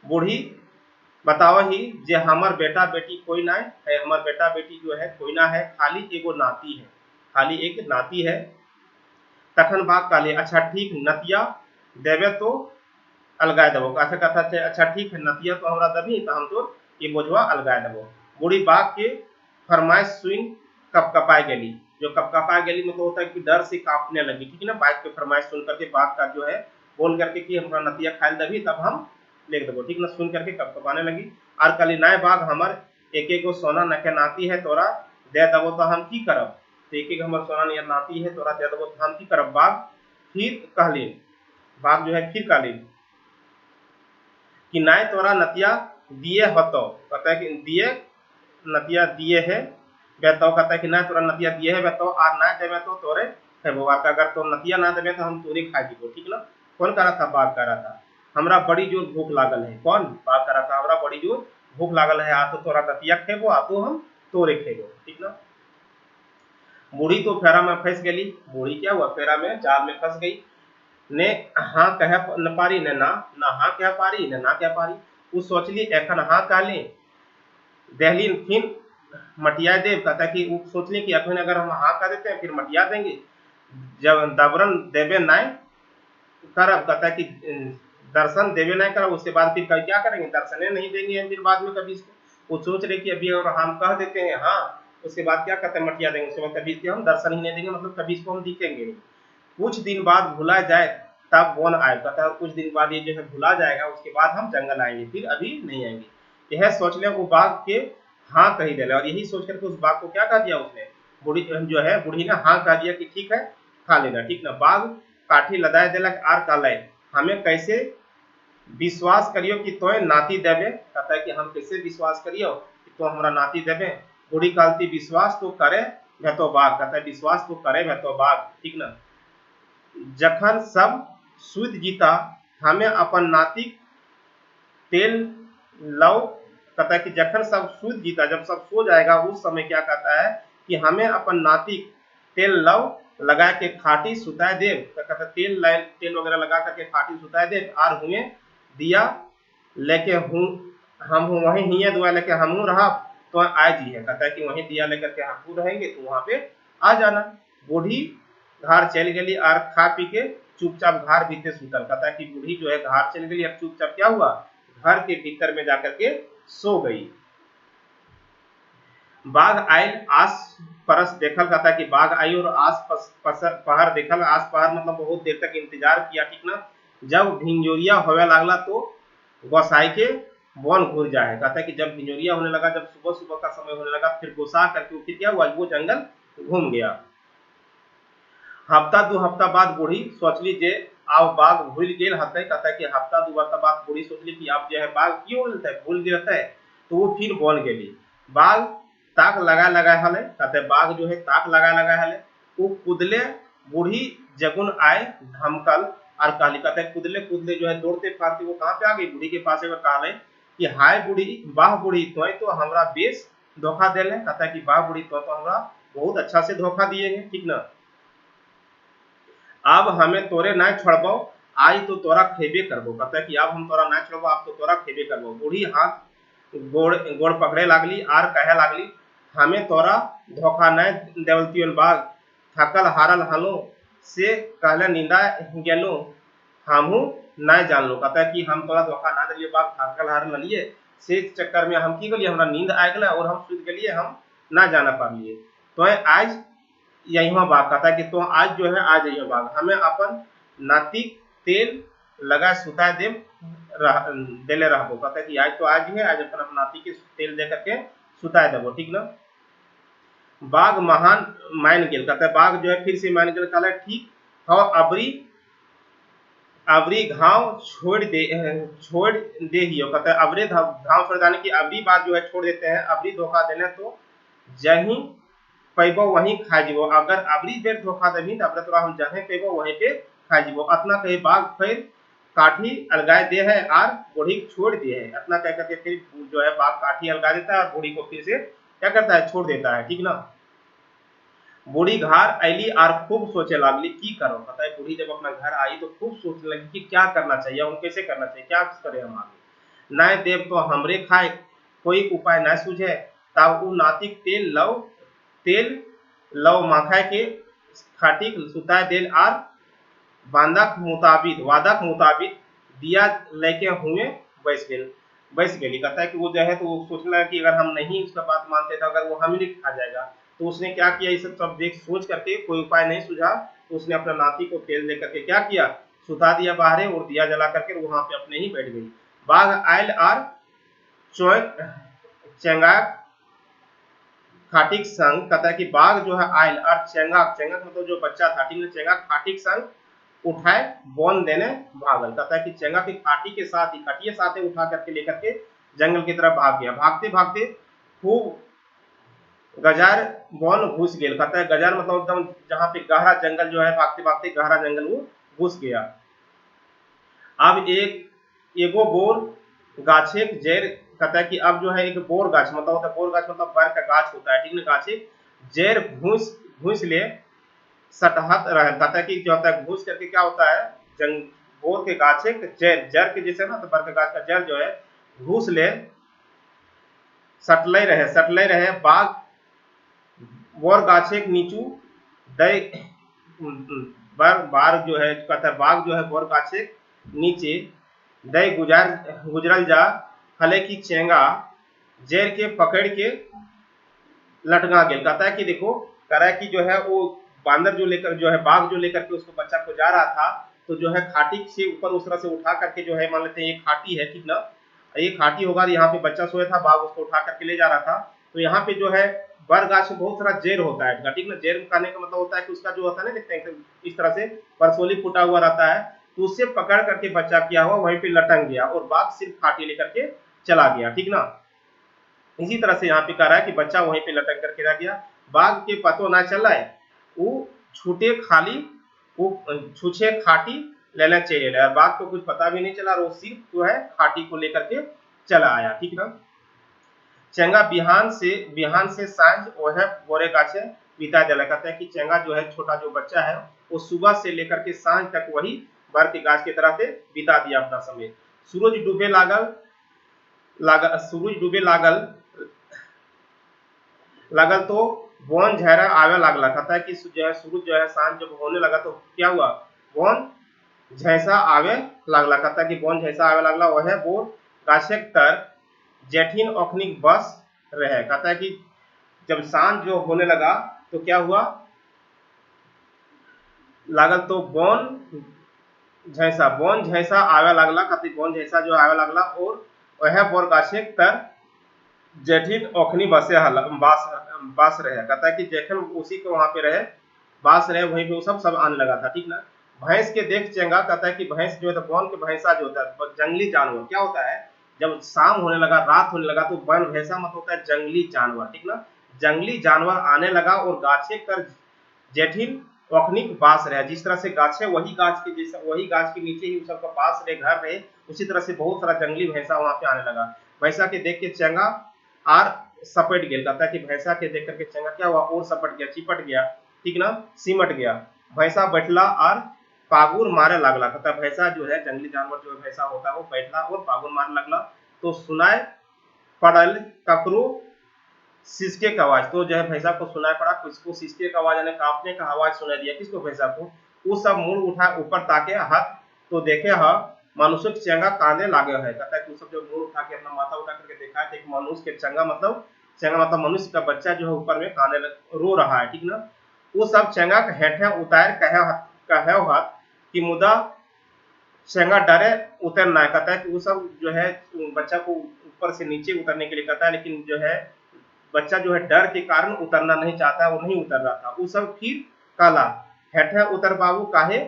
बूढ़ी बताओ ही जे हमर बेटा बेटी कोई ना है, हमर बेटा बेटी जो है कोई ना है, खाली एगो नाती है, खाली एक नाती है। तखन बाग काले अच्छा ठीक नतिया देवे तो अलगाए देबो, अच्छा कहता है अच्छा ठीक है नतिया तो हमरा दबी तो हम तो ये बोझवा अलगाए देबो। बूढ़ी बाग के फरमाइश सुन कपकपाए गेली, जो कपकपाए गेली मतलब होता है कि डर से कांपने लगी, ठीक है ना। बाग के फरमाइश सुन करके बाग का जो है बोल करके कि हमरा नतिया खाए दबी तब हम लिख देबो, ठीक ना। सुन करके कपकपाने लगी और कहली नाय बाग हमर एक एक गो सोना नके नाती है तोरा दे देबो तो हम की करब, तो एक एक हमर सोना नियर नाती है तोरा दे देबो तो हम की करब। बाग फिर कहली, बाग जो है फिर कहली कि नाय तोरा नतिया दिए हतो, कहता है कि दिए नतिया दिए है बेतो, कहता है कि ना तोरा नतिया दिए है बेतो और ना देवे तो तोरे खेबो, अगर तो नतिया ना देवे तो हम तोरे खा जीबो, ठीक ना। कौन कह रहा था? बाघ कह रहा था हमरा बड़ी जोर भूख लागल है। कौन? बाघ कह रहा था हमरा बड़ी जोर भूख लागल है, आ तो तोरा नतिया खेबो आ तो हम तोरे खेबो, ठीक ना। बूढ़ी तो फेरा में फंस गई, बूढ़ी क्या हुआ फेरा में जाल में फंस गई, ने हाँ कह न पारी ने ना ना हाँ कह पारी ने ना कह पारी। वो सोचली एखन हाँ कहली दहली फिर मटिया देव, कहता कि वो सोचली कि अखन अगर हम हाँ कह देते हैं फिर मटिया देंगे, जब दबरन देवे नाय करब, कहता कि दर्शन देवे नहीं करब उसके बाद फिर क्या करेंगे, दर्शने नहीं देंगे हम फिर बाद में कभी इसको। वो सोच रहे कि अभी अगर हम कह देते हैं हाँ उसके बाद क्या कहते हैं मटिया देंगे, उसके बाद कभी इसके हम दर्शन ही नहीं देंगे, मतलब कभी इसको हम दिखेंगे नहीं। कुछ दिन बाद भुला जाए तब वन आए, कहता है कुछ दिन बाद ये जो है भुला जाएगा उसके बाद हम जंगल आएंगे, फिर अभी नहीं आएंगे। यह सोच ले वो बाघ के हाँ कही दे, और यही सोच करके उस बाघ को क्या कह दिया उसने, बूढ़ी जो है बूढ़ी ने हाँ कह दिया कि ठीक है खा लेना, ठीक ना। बाघ काठी लदाए दिलक आर कहले हमें कैसे विश्वास करियो कि तोय नाती देवे, कहता है कि हम कैसे विश्वास करियो कि तो हमरा नाती देवे। बूढ़ी कहती विश्वास तो करे भैतो बाघ, कहता है विश्वास तो करे भैतो बाघ, ठीक ना। जखन सब सुध जीता हमें अपन नाती तेल लव, कहता है कि जखन सब सुध जीता जब सब सो जाएगा उस समय क्या कहता है कि हमें अपन नाती तेल लव लगा के खाटी सुताए देव, तो कहता तेल वगैरह लगा करके खाटी सुताए देव और हुए दिया लेके हूँ हम हूँ वहीं हिये दुआ लेके हम रहा तो आ जी है, कहता है कि वहीं दिया लेकर के हम रहेंगे तो वहां पे आ जाना। बूढ़ी घर चल गई और खा पी के चुपचाप घर भीतर सुतल, कहता है कि बूढ़ी जो है घर चल गई और चुपचाप क्या हुआ घर के भीतर में जाकर के सो गई। बाघ आयल आस परस देखल, कहता है कि बाघ आई और आस पहर देखल, आस पहर मतलब बहुत देर तक इंतजार किया, ठीक ना। जब भिंजोरिया होवे लागला तो गोसाई के वन घुर जाए, कहता है कि जब भिंजोरिया होने लगा जब सुबह सुबह का समय होने लगा फिर गोसा करके फिर क्या हुआ वो जंगल घूम गया। हफ्ता दो हफ्ता बाद बूढ़ी सोचली जे आव बाघ भूल गेल हते, कहता है कि हफ्ता दो हफ्ता बाद बूढ़ी सोचली कि आप जो है बाघ क्यों भूल गए थे, तो वो फिर बोल गेली। बाघ ताक लगा लगा हले, कहते बाघ जो है ताक लगा लगा हले, वो कूदले बूढ़ी जगुन आए धमकल और कहली, कहते कूदले कूदले जो है दौड़ते फाड़ते वो कहाँ पे आ गई बूढ़ी के पास, कहले कि हाय बूढ़ी वाह बूढ़ी तो हमरा बेस धोखा दे, कहता है कि वाह बूढ़ी तो हमरा बहुत अच्छा से धोखा दिए हैं, ठीक ना। अब हमें तोरे ना छोड़बो आज तो तोरा खेबे करबो, कहता है कि अब हम तोरा ना छोड़बो अब तो तोरा खेबे करबो। बूढ़ी हाथ गोड़ गोड़ पकड़े लागली और कहे लागली हमें तोरा धोखा न देवलतियन बाघ, थकल हारल हलो से कहले नींदा गेलो हमहू न जानलो, कहता है कि हम तोरा धोखा ना दिलिए बाघ, थकल हारल लिए से चक्कर में हम की गलिए हमरा नींद आ गया और हम सुत गलिए हम ना जाना पालिए, तो आज यही बाघ, कहता है कि तो आज जो है आज यही बाघ हमें अपन नाती तेल लगा सुता दे देले रहबो, कहता है कि आज तो आज है आज अपन नाती के तेल दे करके सुता देबो, ठीक ना। बाघ महान मान गेल, कहता है बाघ जो है फिर से मान गेल, कहला ठीक हो अबरी घाव छोड़ दे ही हो, कहता है अबरे घाव छोड़ देने की अबरी बात जो है छोड़ देते हैं, अबरी धोखा देने तो जही पैबो वहीं खा जीवो, अगर अबरी बेर धोखा देबी तो अब तोरा हम जहे पैबो वहीं पे खा जीवो। अतना कहे बाघ फिर काठी अलगाए दे है और बूढ़ी छोड़ दिए है, अतना कह करके फिर जो है बाघ काठी अलगा देता है और बूढ़ी को फिर से क्या करता है छोड़ देता है, ठीक ना। बूढ़ी घर अली आर खूब सोचे लागली की करो। पता है बूढ़ी जब अपना घर आई तो खूब सोचने लगी कि क्या करना चाहिए, हम कैसे करना चाहिए, क्या करें हम आगे। नय देव तो हमरे खाए, कोई उपाय न सूझे। तब उ नातिक तेल लव माखा के खाटिक सुता देल आर वादक मुताबिक दिया लेके हुए बैस गए बैस गई। कहता है कि वो जो है तो वो सोचना कि अगर हम नहीं उसका बात मानते तो अगर वो हमें खा जाएगा। तो उसने क्या किया, ये सब देख सोच करके कोई उपाय नहीं सूझा तो उसने अपना नाती को तेल दे करके क्या किया, सुता दिया बाहर और दिया जला करके वहां पे अपने ही बैठ गई। बाघ आयल आर चेंगा खाटिक संग, कहता है कि बाघ जो है आयल और चेंगा मतलब जो बच्चा था, ठीक है, चेंगा खाटिक संग उठाए बोन देने भागल। कहता है कि चेंगा की खाटी के साथ ही खटिए साथ ही उठा करके लेकर के जंगल की तरफ भाग गया। भागते भागते खूब गजार बोन घुस गया। कहता है गजार मतलब एकदम जहां पे गहरा जंगल जो है, भागते भागते गहरा जंगल वो घुस गया। अब एगो बोर गाछे जैर, कहता है कि अब जो है एक बोर गाछ मतलब होता है, बोर गाछ मतलब बर का गाछ होता है, ठीक ना, गाछे जैर घूस घूस ले सटहत रहे। कहता है कि जो होता है घूस करके क्या होता है, जंग बोर के गाछे जैर जर के जैसे ना, तो बर के गाछ का जर जो है घूस ले सटले रहे बाघ बोर गाछे के नीचू दई बार जो है, कहता है बाघ जो है बोर गाछे नीचे दई गुजरल जा, हले की चेंगा जेर के पकड़ के लटका गेल। कहता है कि देखो, कह रहा है कि जो है वो बांदर जो लेकर जो है बाघ जो लेकर के उसको बच्चा को जा रहा था, तो जो है खाटी से ऊपर उस तरह से उठा करके जो है, मान लेते हैं ये खाटी है, ठीक ना, ये खाटी होगा, यहाँ पे बच्चा सोया था, बाघ उसको उठा करके ले जा रहा था। तो यहाँ पे जो है बर गाछ में बहुत सारा जेर होता है, ठीक ना, जेर खाने का मतलब होता है कि उसका जो होता है ना, देखते हैं इस तरह से परसोली फूटा हुआ रहता है, तो उससे पकड़ करके बच्चा किया हुआ वहीं पे लटक गया और बाघ सिर्फ खाटी लेकर के चला गया, ठीक ना। इसी तरह से यहाँ पे कह रहा है कि बच्चा वहीं पे लटक करके रह गया, बाघ के पतो ना चला है, वो छूटे खाली वो छूछे खाटी लेना चाहिए, और बाघ को कुछ पता भी नहीं चला और वो सिर्फ जो है खाटी को लेकर के चला आया, ठीक ना। चेंगा बिहान से सांझ वह बोरे गाछे बिता दिला। कहता है कि चेंगा जो है छोटा जो बच्चा है वो सुबह से लेकर के सांझ तक वही बर के गाछ की तरह से बिता दिया अपना समय। सूरज डूबे लागल तो वन झहरा आवे लागला। कहता है कि जो है सूरज जो है सांझ जब होने लगा तो क्या हुआ, वन झैसा आवे लागला। कहता है कि वन झैसा आवे लागला, वह बोर गाछक तर जेठिन ओखनिक बस रहे। कहता है कि जब सांझ जो होने लगा तो क्या हुआ, लागल तो बोन झैसा आवे लागला। कहते बोन झैसा जो आवे लागला और वह बोर गाछक तर जेठिन ओखनी बास रहे। कहता है कि जेठन उसी के वहां पे रहे, बास रहे, वहीं पे वो सब आने लगा था, ठीक ना। भैंस के देख चेंगा, कहता है कि भैंस जो है वन के भैंसा जो होता है जंगली जानवर, क्या होता है जब शाम होने लगा रात होने लगा तो वन भैंसा मत होता है जंगली जानवर, ठीक ना, जंगली जानवर आने लगा और गाछे कर जेठिन ओखनिक बास रहे। जिस तरह से गाछ है वही गाछ के जैसा, वही गाछ के नीचे ही सबका पास रहे, घर रहे, उसी तरह से बहुत सारा जंगली भैंसा वहां पे आने लगा। भैंसा के देख के चेंगा आर सपट गया। कहता है कि भैंसा के देख करके चंगा क्या हुआ, और सपट गया, चिपट गया, ठीक ना, सिमट गया। भैंसा बैठला और पागुर मारे लागला। कहता है भैंसा जो है जंगली जानवर जो है भैंसा होता है वो बैठला और पागुर मारने लगला। तो सुनाए पड़ल ककरो सिसके का आवाज। तो जो है भैंसा को सुनाई पड़ा, किसको सिसके का आवाज यानी कांपने का आवाज सुनाई दिया, किसको, भैंसा को। वो सब मुड़ उठा ऊपर ताके हाथ तो देखे ह मनुष्य के चंगा कांदे लागे है। कहता है कि सब जो मुड़ उठा के अपना माथा उठा करके देखा है तो मनुष्य के चंगा मतलब मनुष्य का बच्चा जो है ऊपर में कांदे रो रहा है, ठीक ना। वो सब चंगा के हेठे उतार कहे हाथ कि मुदा चंगा डरे उतर ना। कहता है कि वो सब जो है बच्चा को ऊपर से नीचे उतरने के लिए कहता है, लेकिन जो है बच्चा जो है डर के कारण उतरना नहीं चाहता, वो नहीं उतर रहा था। वो सब फिर काला हेठे उतर बाबू काहे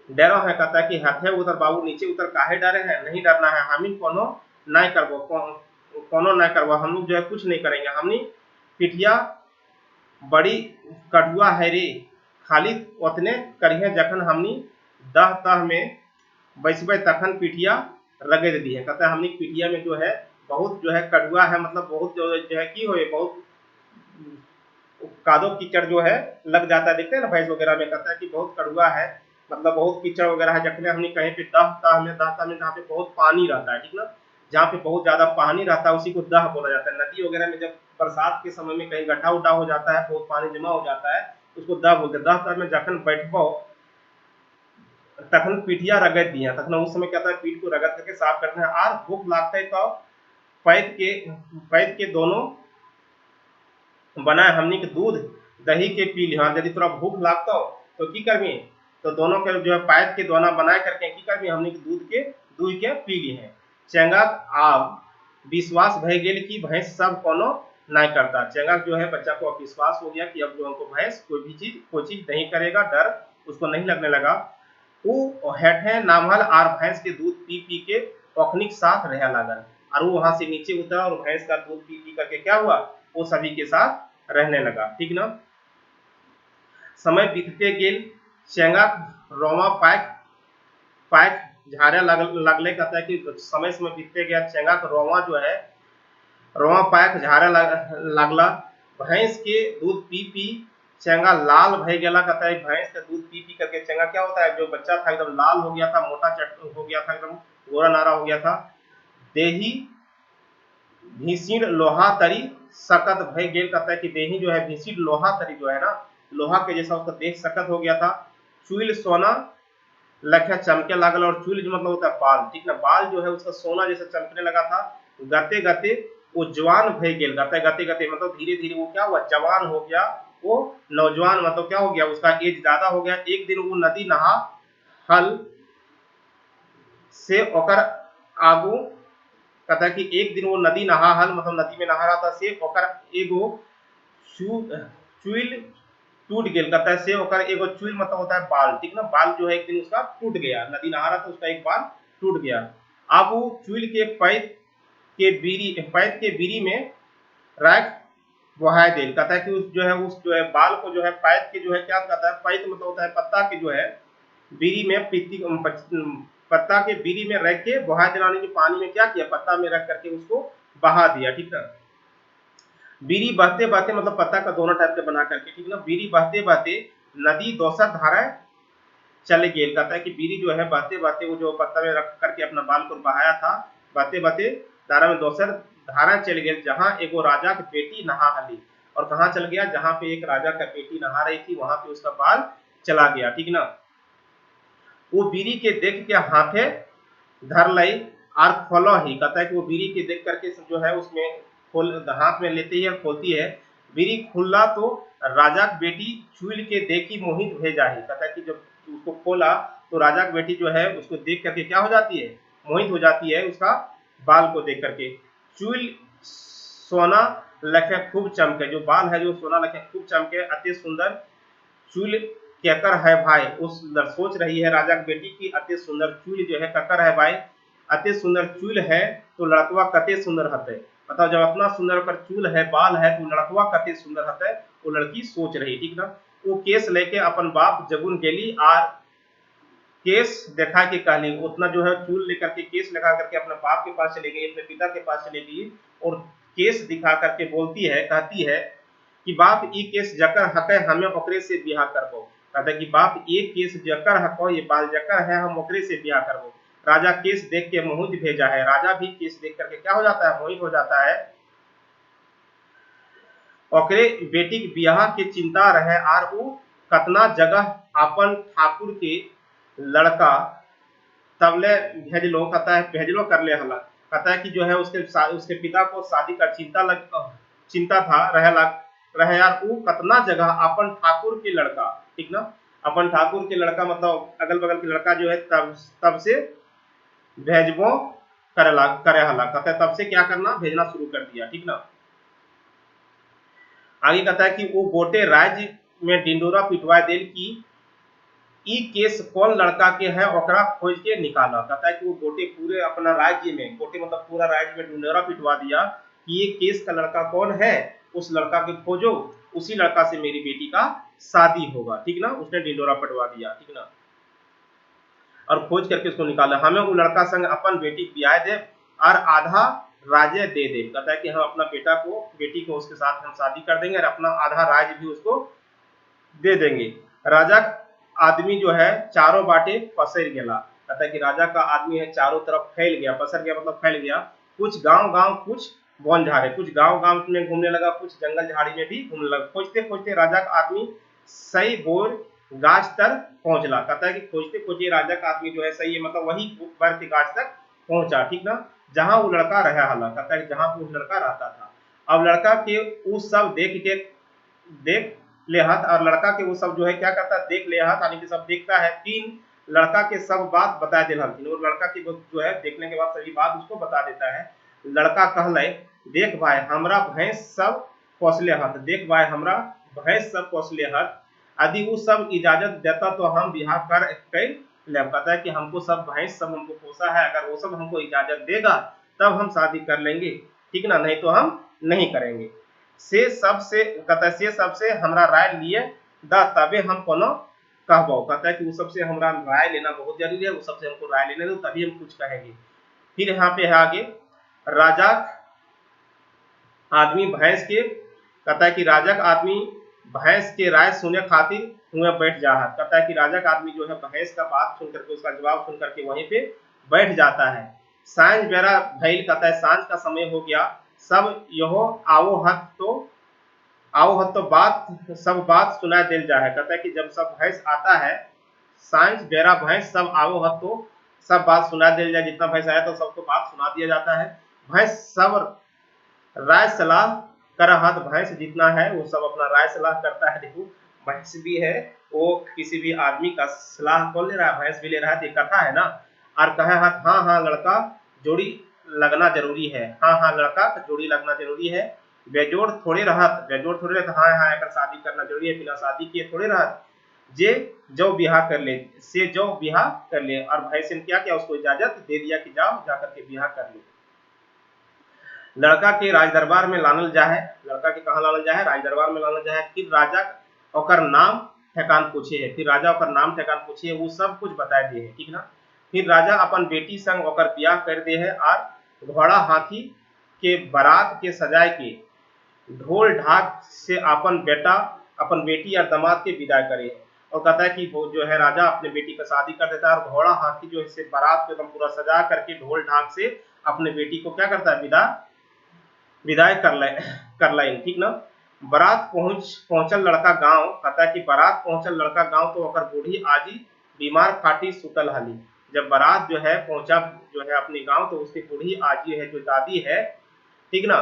डरो है। कहता है कि हेठे उतर बाबू नीचे उतर काहे डरे हैं, नहीं डरना है, हम कोनो नहीं करबो, कोनो नहीं करबो, हम लोग जो है कुछ नहीं करेंगे, हमनी पिटिया बड़ी कटुआ है रे, खाली ओतने करिए जखन हमनी दह तह में बैसबे तखन पिटिया रगड़ दी है। कहता है हमनी पिटिया में जो है बहुत जो है कटुआ है, मतलब बहुत जो है की हो बहुत कादो कीचड़ जो है लग जाता है, देखते हैं ना भैंस वगैरह में, कहता है कि बहुत कड़ुआ है, मतलब बहुत कीचड़ वगैरह है, जखने हमने कहीं पे दहता में जहाँ पे बहुत पानी रहता है, ठीक ना, जहाँ पे बहुत ज्यादा पानी रहता है उसी को दह बोला जाता है। नदी वगैरह में जब बरसात के समय में कहीं गड्ढा उड्ढा हो जाता है, बहुत पानी जमा हो जाता है, उसको दह बोलते हैं। दह में जखन बैठबो तखन पीठिया रगड़ दिया, तखन उस समय क्या था, पीठ को रगड़ करके साफ करते हैं। और भूख लागते तो पैद के दोनों बनाए हमनी के दूध दही के पी लिहा। यदि तोरा भूख लागता हो तो की करबी, तो दोनों के जो है पैद के दोना बनाए करके की करबी, हमनी के दूध के पी ली है। चेंगा आब विश्वास भय गेल कि भैंस सब कोनो नहीं करता। चेंगा जो है बच्चा को अब विश्वास हो गया कि अब जो हमको भैंस कोई चीज नहीं करेगा, डर उसको नहीं लगने लगा। वो हेठे नामहल और भैंस के दूध पी पी के ओखनिक साथ रह लागल, और वो वहां से नीचे उतरा और भैंस का दूध पी पी करके क्या हुआ, वो सभी के साथ रहने लगा, ठीक ना। समय बीतते गेल, चेंगा रोमा पाक पाक झाड़े लगले, कहता है कि समय समय बीतते गया, चेंगा का रोमा जो है रोमा पाक झाड़े लगला। भैंस के दूध पी पी चेंगा लाल भय गेला, कहता है भैंस का दूध पी पी करके चेंगा क्या होता है, जो बच्चा था एकदम लाल हो गया था, मोटा चट हो गया था, एकदम गोरा नारा हो गया था। देही भीषण लोहा तरी सकत भय गेल, कहता है कि देही जो है भीषण लोहा तरी जो है ना, लोहा के जैसा उसका देह सकत हो गया था। चूल सोना लखे चमके लागल, और चूल जो मतलब होता है बाल, ठीक ना, बाल जो है उसका सोना जैसा चमकने लगा था। गते गते वो जवान भय गेल, कहता है गते गते मतलब धीरे धीरे वो क्या हुआ, जवान हो गया, वो नौजवान मतलब क्या हो गया, उसका एज ज्यादा हो गया। एक दिन वो नदी नहा हल से ओकर आगू, कहता है कि एक दिन वो नदी नहा हल मतलब नदी में नहा रहा था, से ओकर एगो चूल टूट गेल, कहता है से ओकर एगो चूल मतलब होता है बाल, ठीक ना, बाल जो है एक दिन उसका टूट गया, नदी नहा रहा था उसका एक बाल टूट गया। अब वो चूल के पैद के बीरी में राख बहाय देल, कहता है कि उस जो है बाल को जो है पैद के जो है क्या कहता है, पैद मतलब होता है पत्ता के जो है बीरी में पत्ता के बीरी में रख के बहा दिलाने के, पानी में क्या किया, पत्ता में रख करके उसको बहा दिया, ठीक ना। बीरी बहते बहते मतलब पत्ता का दोनों टाइप के बना करके, ठीक ना, बीरी बहते बहते नदी दोसर धारा चले गेल, कहता है कि बीरी जो है बहते बहते वो जो पत्ता में रख करके अपना बाल को बहाया था, बहते बहते धारा में दोसर धारा चल गए, जहां एगो राजा की बेटी नहा हली, और कहाँ चल गया, जहां पे एक राजा का बेटी नहा रही थी वहां पे उसका बाल चला गया, ठीक ना। वो बीरी के देख के हाथे धर लई और खोलो ही, कहता है कि वो बीरी के देख करके जो है उसमें खोल हाथ में लेती है और खोलती है, बीरी खुला तो राजा की बेटी चूल के देखी मोहित भेजा ही, कहता है कि जब उसको खोला तो राजा की बेटी जो है उसको देख करके क्या हो जाती है, मोहित हो जाती है उसका बाल को देख करके। चूल सोना लखे खूब चमके, जो बाल है जो सोना लखे खूब चमके, अति सुंदर चूल केकर है भाई, उस सोच रही है राजा की बेटी की अति सुंदर चूल जो है ककर है भाई, अति सुंदर चूल है तो लड़कवा कते सुंदर हते, मतलब जब अपना सुंदर कर चूल है बाल है तो लड़कवा कते सुंदर हते, वो लड़की सोच रही, ठीक ना। वो केस लेके अपन बाप जगुन गेली आर केस देखा के कहली, उतना जो है चूल लेकर के केस लगा करके अपने बाप के पास चली गई, अपने पिता के पास चली गई और केस दिखा करके बोलती है, कहती है कि बाप ई केस जकर हक हमें ओकरे से ब्याह करबो, कहता है कि बाप ये केस जकर हको, ये बाल जकर है हम ओकरे से ब्याह करबो। राजा केस देख के मोहित भेजा है, राजा भी केस देख करके क्या हो जाता है, मोहित हो जाता है। ओकरे बेटी के ब्याह के चिंता रहे आर वो कतना जगह अपन ठाकुर के लड़का तबले भेजलो, कहता है भेजलो कर ले हला, कहता है कि जो है उसके पिता को शादी का चिंता था रहे यार, वो कतना जगह अपन ठाकुर के लड़का, ठीक ना, अपन ठाकुर के लड़का मतलब अगल बगल के लड़का जो है तब से भेजबो करे हला, कहता है तब से क्या करना, भेजना शुरू कर दिया, ठीक ना। आगे कहता है कि वो गोटे राज्य में डिंडोरा पिटवा देल की ई केस कौन लड़का के है ओकरा खोज के निकाला, कहता है कि वो गोटे पूरे अपना राज्य में, गोटे मतलब पूरा राज्य में डिंडोरा पिटवा दिया कि ये केस का लड़का कौन है, उस लड़का के खोजो, उसी लड़का से मेरी बेटी का शादी होगा, ठीक ना, उसने डिंडोरा पिटवा दिया, ठीक ना, और खोज करके उसको निकाला, हमें वो लड़का संग अपन बेटी ब्याह दे और आधा राज्य दे दे। कहता है कि हम अपना बेटी को उसके साथ हम शादी कर देंगे और अपना आधा राज्य भी उसको दे देंगे। राजा आदमी जो है चारों बाटे पसर गया। कहता है कि राजा का आदमी है चारों तरफ फैल गया, पसर गया मतलब फैल गया। कुछ गांव गांव कुछ वन झाड़े, कुछ गांव गांव में घूमने लगा, कुछ जंगल झाड़ी में भी घूमने लगा। खोजते खोजते राजा का आदमी सही बोर गाछ तक पहुंचला। कहता है कि खोजते खोजते राजा का आदमी जो है सही है मतलब वही बर के गाछ तक पहुंचा, ठीक ना, जहां वो लड़का रहा हला। कहता है कि जहां वो लड़का रहता था। अब लड़का के वो सब देख ले हाथ, और लड़का के वो सब जो है क्या करता है, देख ले हाथ, यानी कि सब देखता है। तीन लड़का के सब बात बता दे हलथिन, और लड़का की जो है देखने के बाद सभी बात उसको बता देता है। लड़का कहले, देख भाई हमरा भैंस सब पोसले हत, देख भाई हमरा भैंस सब पोसले हत, यदि वो सब इजाजत देता तो हम बिहार कर ले। कहता है कि हमको सब भैंस सब हमको पोसा है, अगर वो सब हमको इजाजत देगा तब हम शादी कर लेंगे, ठीक ना, नहीं तो हम नहीं करेंगे। से सबसे कहता है से सबसे हमरा राय लिए दा तबे हम कोनो कहबो। कहता है कि वो सबसे हमरा राय लेना बहुत जरूरी है, वो सबसे हमको राय लेने दो तभी हम कुछ कहेंगे। फिर यहाँ पे है आगे, राजा आदमी भैंस के, कहता है कि राजा का आदमी भैंस के राय सुने खातिर हुए बैठ जा। कहता है कि राजा का आदमी जो है भैंस का बात सुन करके उसका जवाब सुन करके वहीं पे बैठ जाता है। सांझ बेरा भैल, कहता है सांझ का समय हो गया, सब यहो आओ हत तो बात सब बात सुना दिल जा है। कहता है कि जब सब भैंस आता है, सांझ बेरा भैंस सब आओ हत तो सब बात सुना दिल जाए, जितना भैंस आया तो सबको बात सुना दिया जाता है। भैंस सब राय सलाह कर हाथ, भैंस जितना है वो सब अपना राय सलाह करता है। देखो भैंस भी है, वो किसी भी आदमी का सलाह कौन ले रहा है, भैंस भी ले रहा है, कथा है ना। और कहे हाथ, हाँ हाँ लड़का जोड़ी लगना जरूरी है, हाँ हाँ लड़का जोड़ी लगना जरूरी है, बेजोड़ थोड़े रहत, हाँ हाँ अगर शादी करना जरूरी है, बिना शादी किए थोड़े रहत, जे जो बिहार कर ले, से जो बिहार कर ले। और भैंस ने क्या किया, उसको इजाजत दे दिया कि जाओ जाकर के बिहार कर ले। लड़का के राज दरबार में लानल जा है, लड़का के कहा लानल जा है, राज दरबार में लानल जा है। फिर राजा ओकर नाम ठेकान पूछे है, फिर राजा ओकर नाम ठेकान पूछे है, वो सब कुछ बता दिए है, ठीक ना। फिर राजा अपन बेटी संग ओकर ब्याह कर दे है, और घोड़ा हाथी के बारात के सजाए के ढोल ढाक से अपन बेटी और दामाद के विदा करे है। और कहता है कि वो जो है राजा अपने बेटी का शादी कर देता है, और घोड़ा हाथी जो है बारात को एकदम पूरा सजा करके ढोल ढाक से अपने बेटी को क्या करता है, विदाई कर लाइन, ठीक ना। बारात पहुंचल लड़का गांव, कहता है कि बारात पहुंचल लड़का गांव तो ओकर बूढ़ी आजी बीमार फाटी सुतल हली। जब बारात जो है पहुंचा जो है अपने गांव, तो उसकी बूढ़ी आजी है जो दादी है, ठीक ना,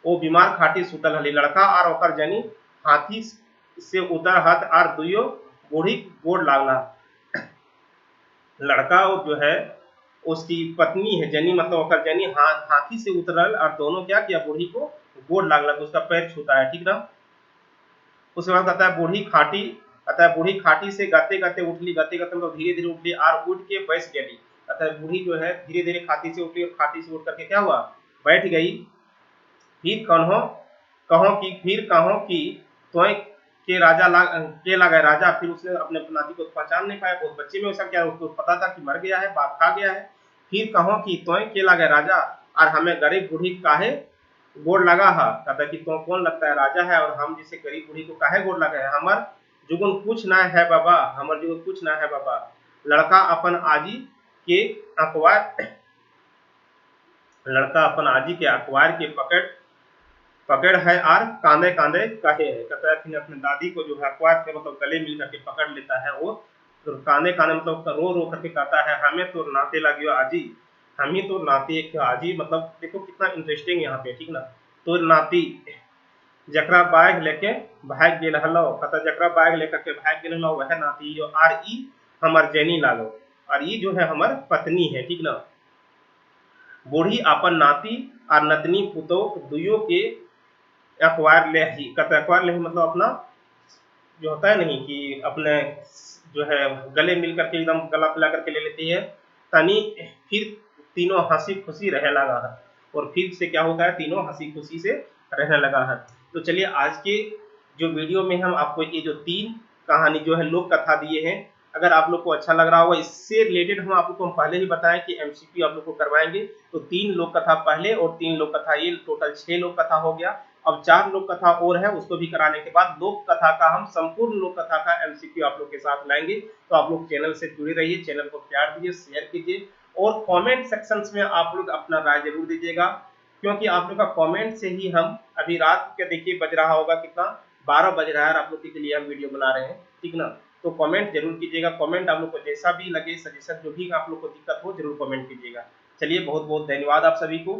वो बीमार खाटी सुतल हली। लड़का और ओकर जनी हाथी से उतर हत, और दुयो बूढ़ी गोड़ लागला। लड़का जो है उसकी पत्नी है जनी, मतलब ओकर जनी हाथी से उतरल, और दोनों क्या किया, बूढ़ी को गोड़ लागला, उसका पैर छूता है, ठीक ना। उसके बाद कहता है बूढ़ी खाटी से गाते गाते उठली, गाते गाते मतलब धीरे धीरे उठली, और उठ के बैठ गई। कहता है बूढ़ी जो है धीरे धीरे खाटी से उठली, और खाटी से उठ करके क्या हुआ, बैठ गई। फिर कहो कि तोय के लागे राजा। फिर उसने अपने नाती को पहचान नहीं पाया, बहुत बच्चे में, ऐसा क्या उसको पता था कि मर गया है, बाप खा गया है। फिर कहो कि तोय के लागे राजा, और हमें गरीब बूढ़ी काहे गोड़ लगा है। कहता है कि तो कौन लगता है राजा है, और हम जैसे गरीब बूढ़ी को काहे गोड़ लगा है, हमार जुगुन कुछ ना है बाबा, हमार जुगुन कुछ ना है बाबा। लड़का अपन आजी के अखबार के पकड़ है, और कांदे कांदे कहे है। कहता है कि अपने दादी को जो है अखबार के मतलब गले मिल करके पकड़ लेता है वो, तो कांदे कांदे मतलब रो रो करके कहता है, हमें तो नाते लगियो आजी, हम ही तो नाती आजी। मतलब देखो कितना इंटरेस्टिंग यहाँ पे, ठीक ना। तो नाती जकरा बैग लेके भाग गेल हलो, कहता जकरा बैग लेकर के भाग गेल हलो वह नाती, और ई हमर जेनी लागो, और ई जो है हमर पत्नी है, ठीक ना। बूढ़ी अपन नाती और नतनी पुतो दुइयों के अखबार ले ही, कहता अखबार ले ही मतलब अपना जो होता है नहीं कि अपने जो है गले मिल करके एकदम गला पिला करके ले लेती है तनी। फिर तीनों हंसी खुशी रहने लगा है, और फिर से क्या होता है, तीनों हंसी खुशी से रहने लगा है। तो चलिए आज के जो वीडियो में हम आपको ये जो 3 कहानी जो है लोक कथा दिए हैं, अगर आप लोग को अच्छा लग रहा होगा, इससे रिलेटेड हम आपको पहले ही बताएं कि एमसीक्यू आप लोग को करवाएंगे। तो 3 लोक कथा पहले और 3 लोक कथा, ये टोटल 6 लोक कथा हो गया। अब 4 लोक कथा और है, उसको भी कराने के बाद लोक कथा का हम संपूर्ण लोक कथा का एमसीक्यू आप लोग के साथ लाएंगे। तो आप लोग चैनल से जुड़े रहिए, चैनल को प्यार दीजिए, शेयर कीजिए और कमेंट सेक्शंस में आप लोग अपना राय जरूर दीजिएगा, क्योंकि आप लोग का कमेंट से ही हम अभी रात के देखिए बज रहा होगा कितना, 12 बज रहा है और आप लोग के लिए हम वीडियो बना रहे हैं, ठीक ना। तो कमेंट जरूर कीजिएगा, कमेंट आप लोग को जैसा भी लगे, सजेशन जो भी आप लोग को दिक्कत हो जरूर कमेंट कीजिएगा। चलिए बहुत बहुत धन्यवाद आप सभी को।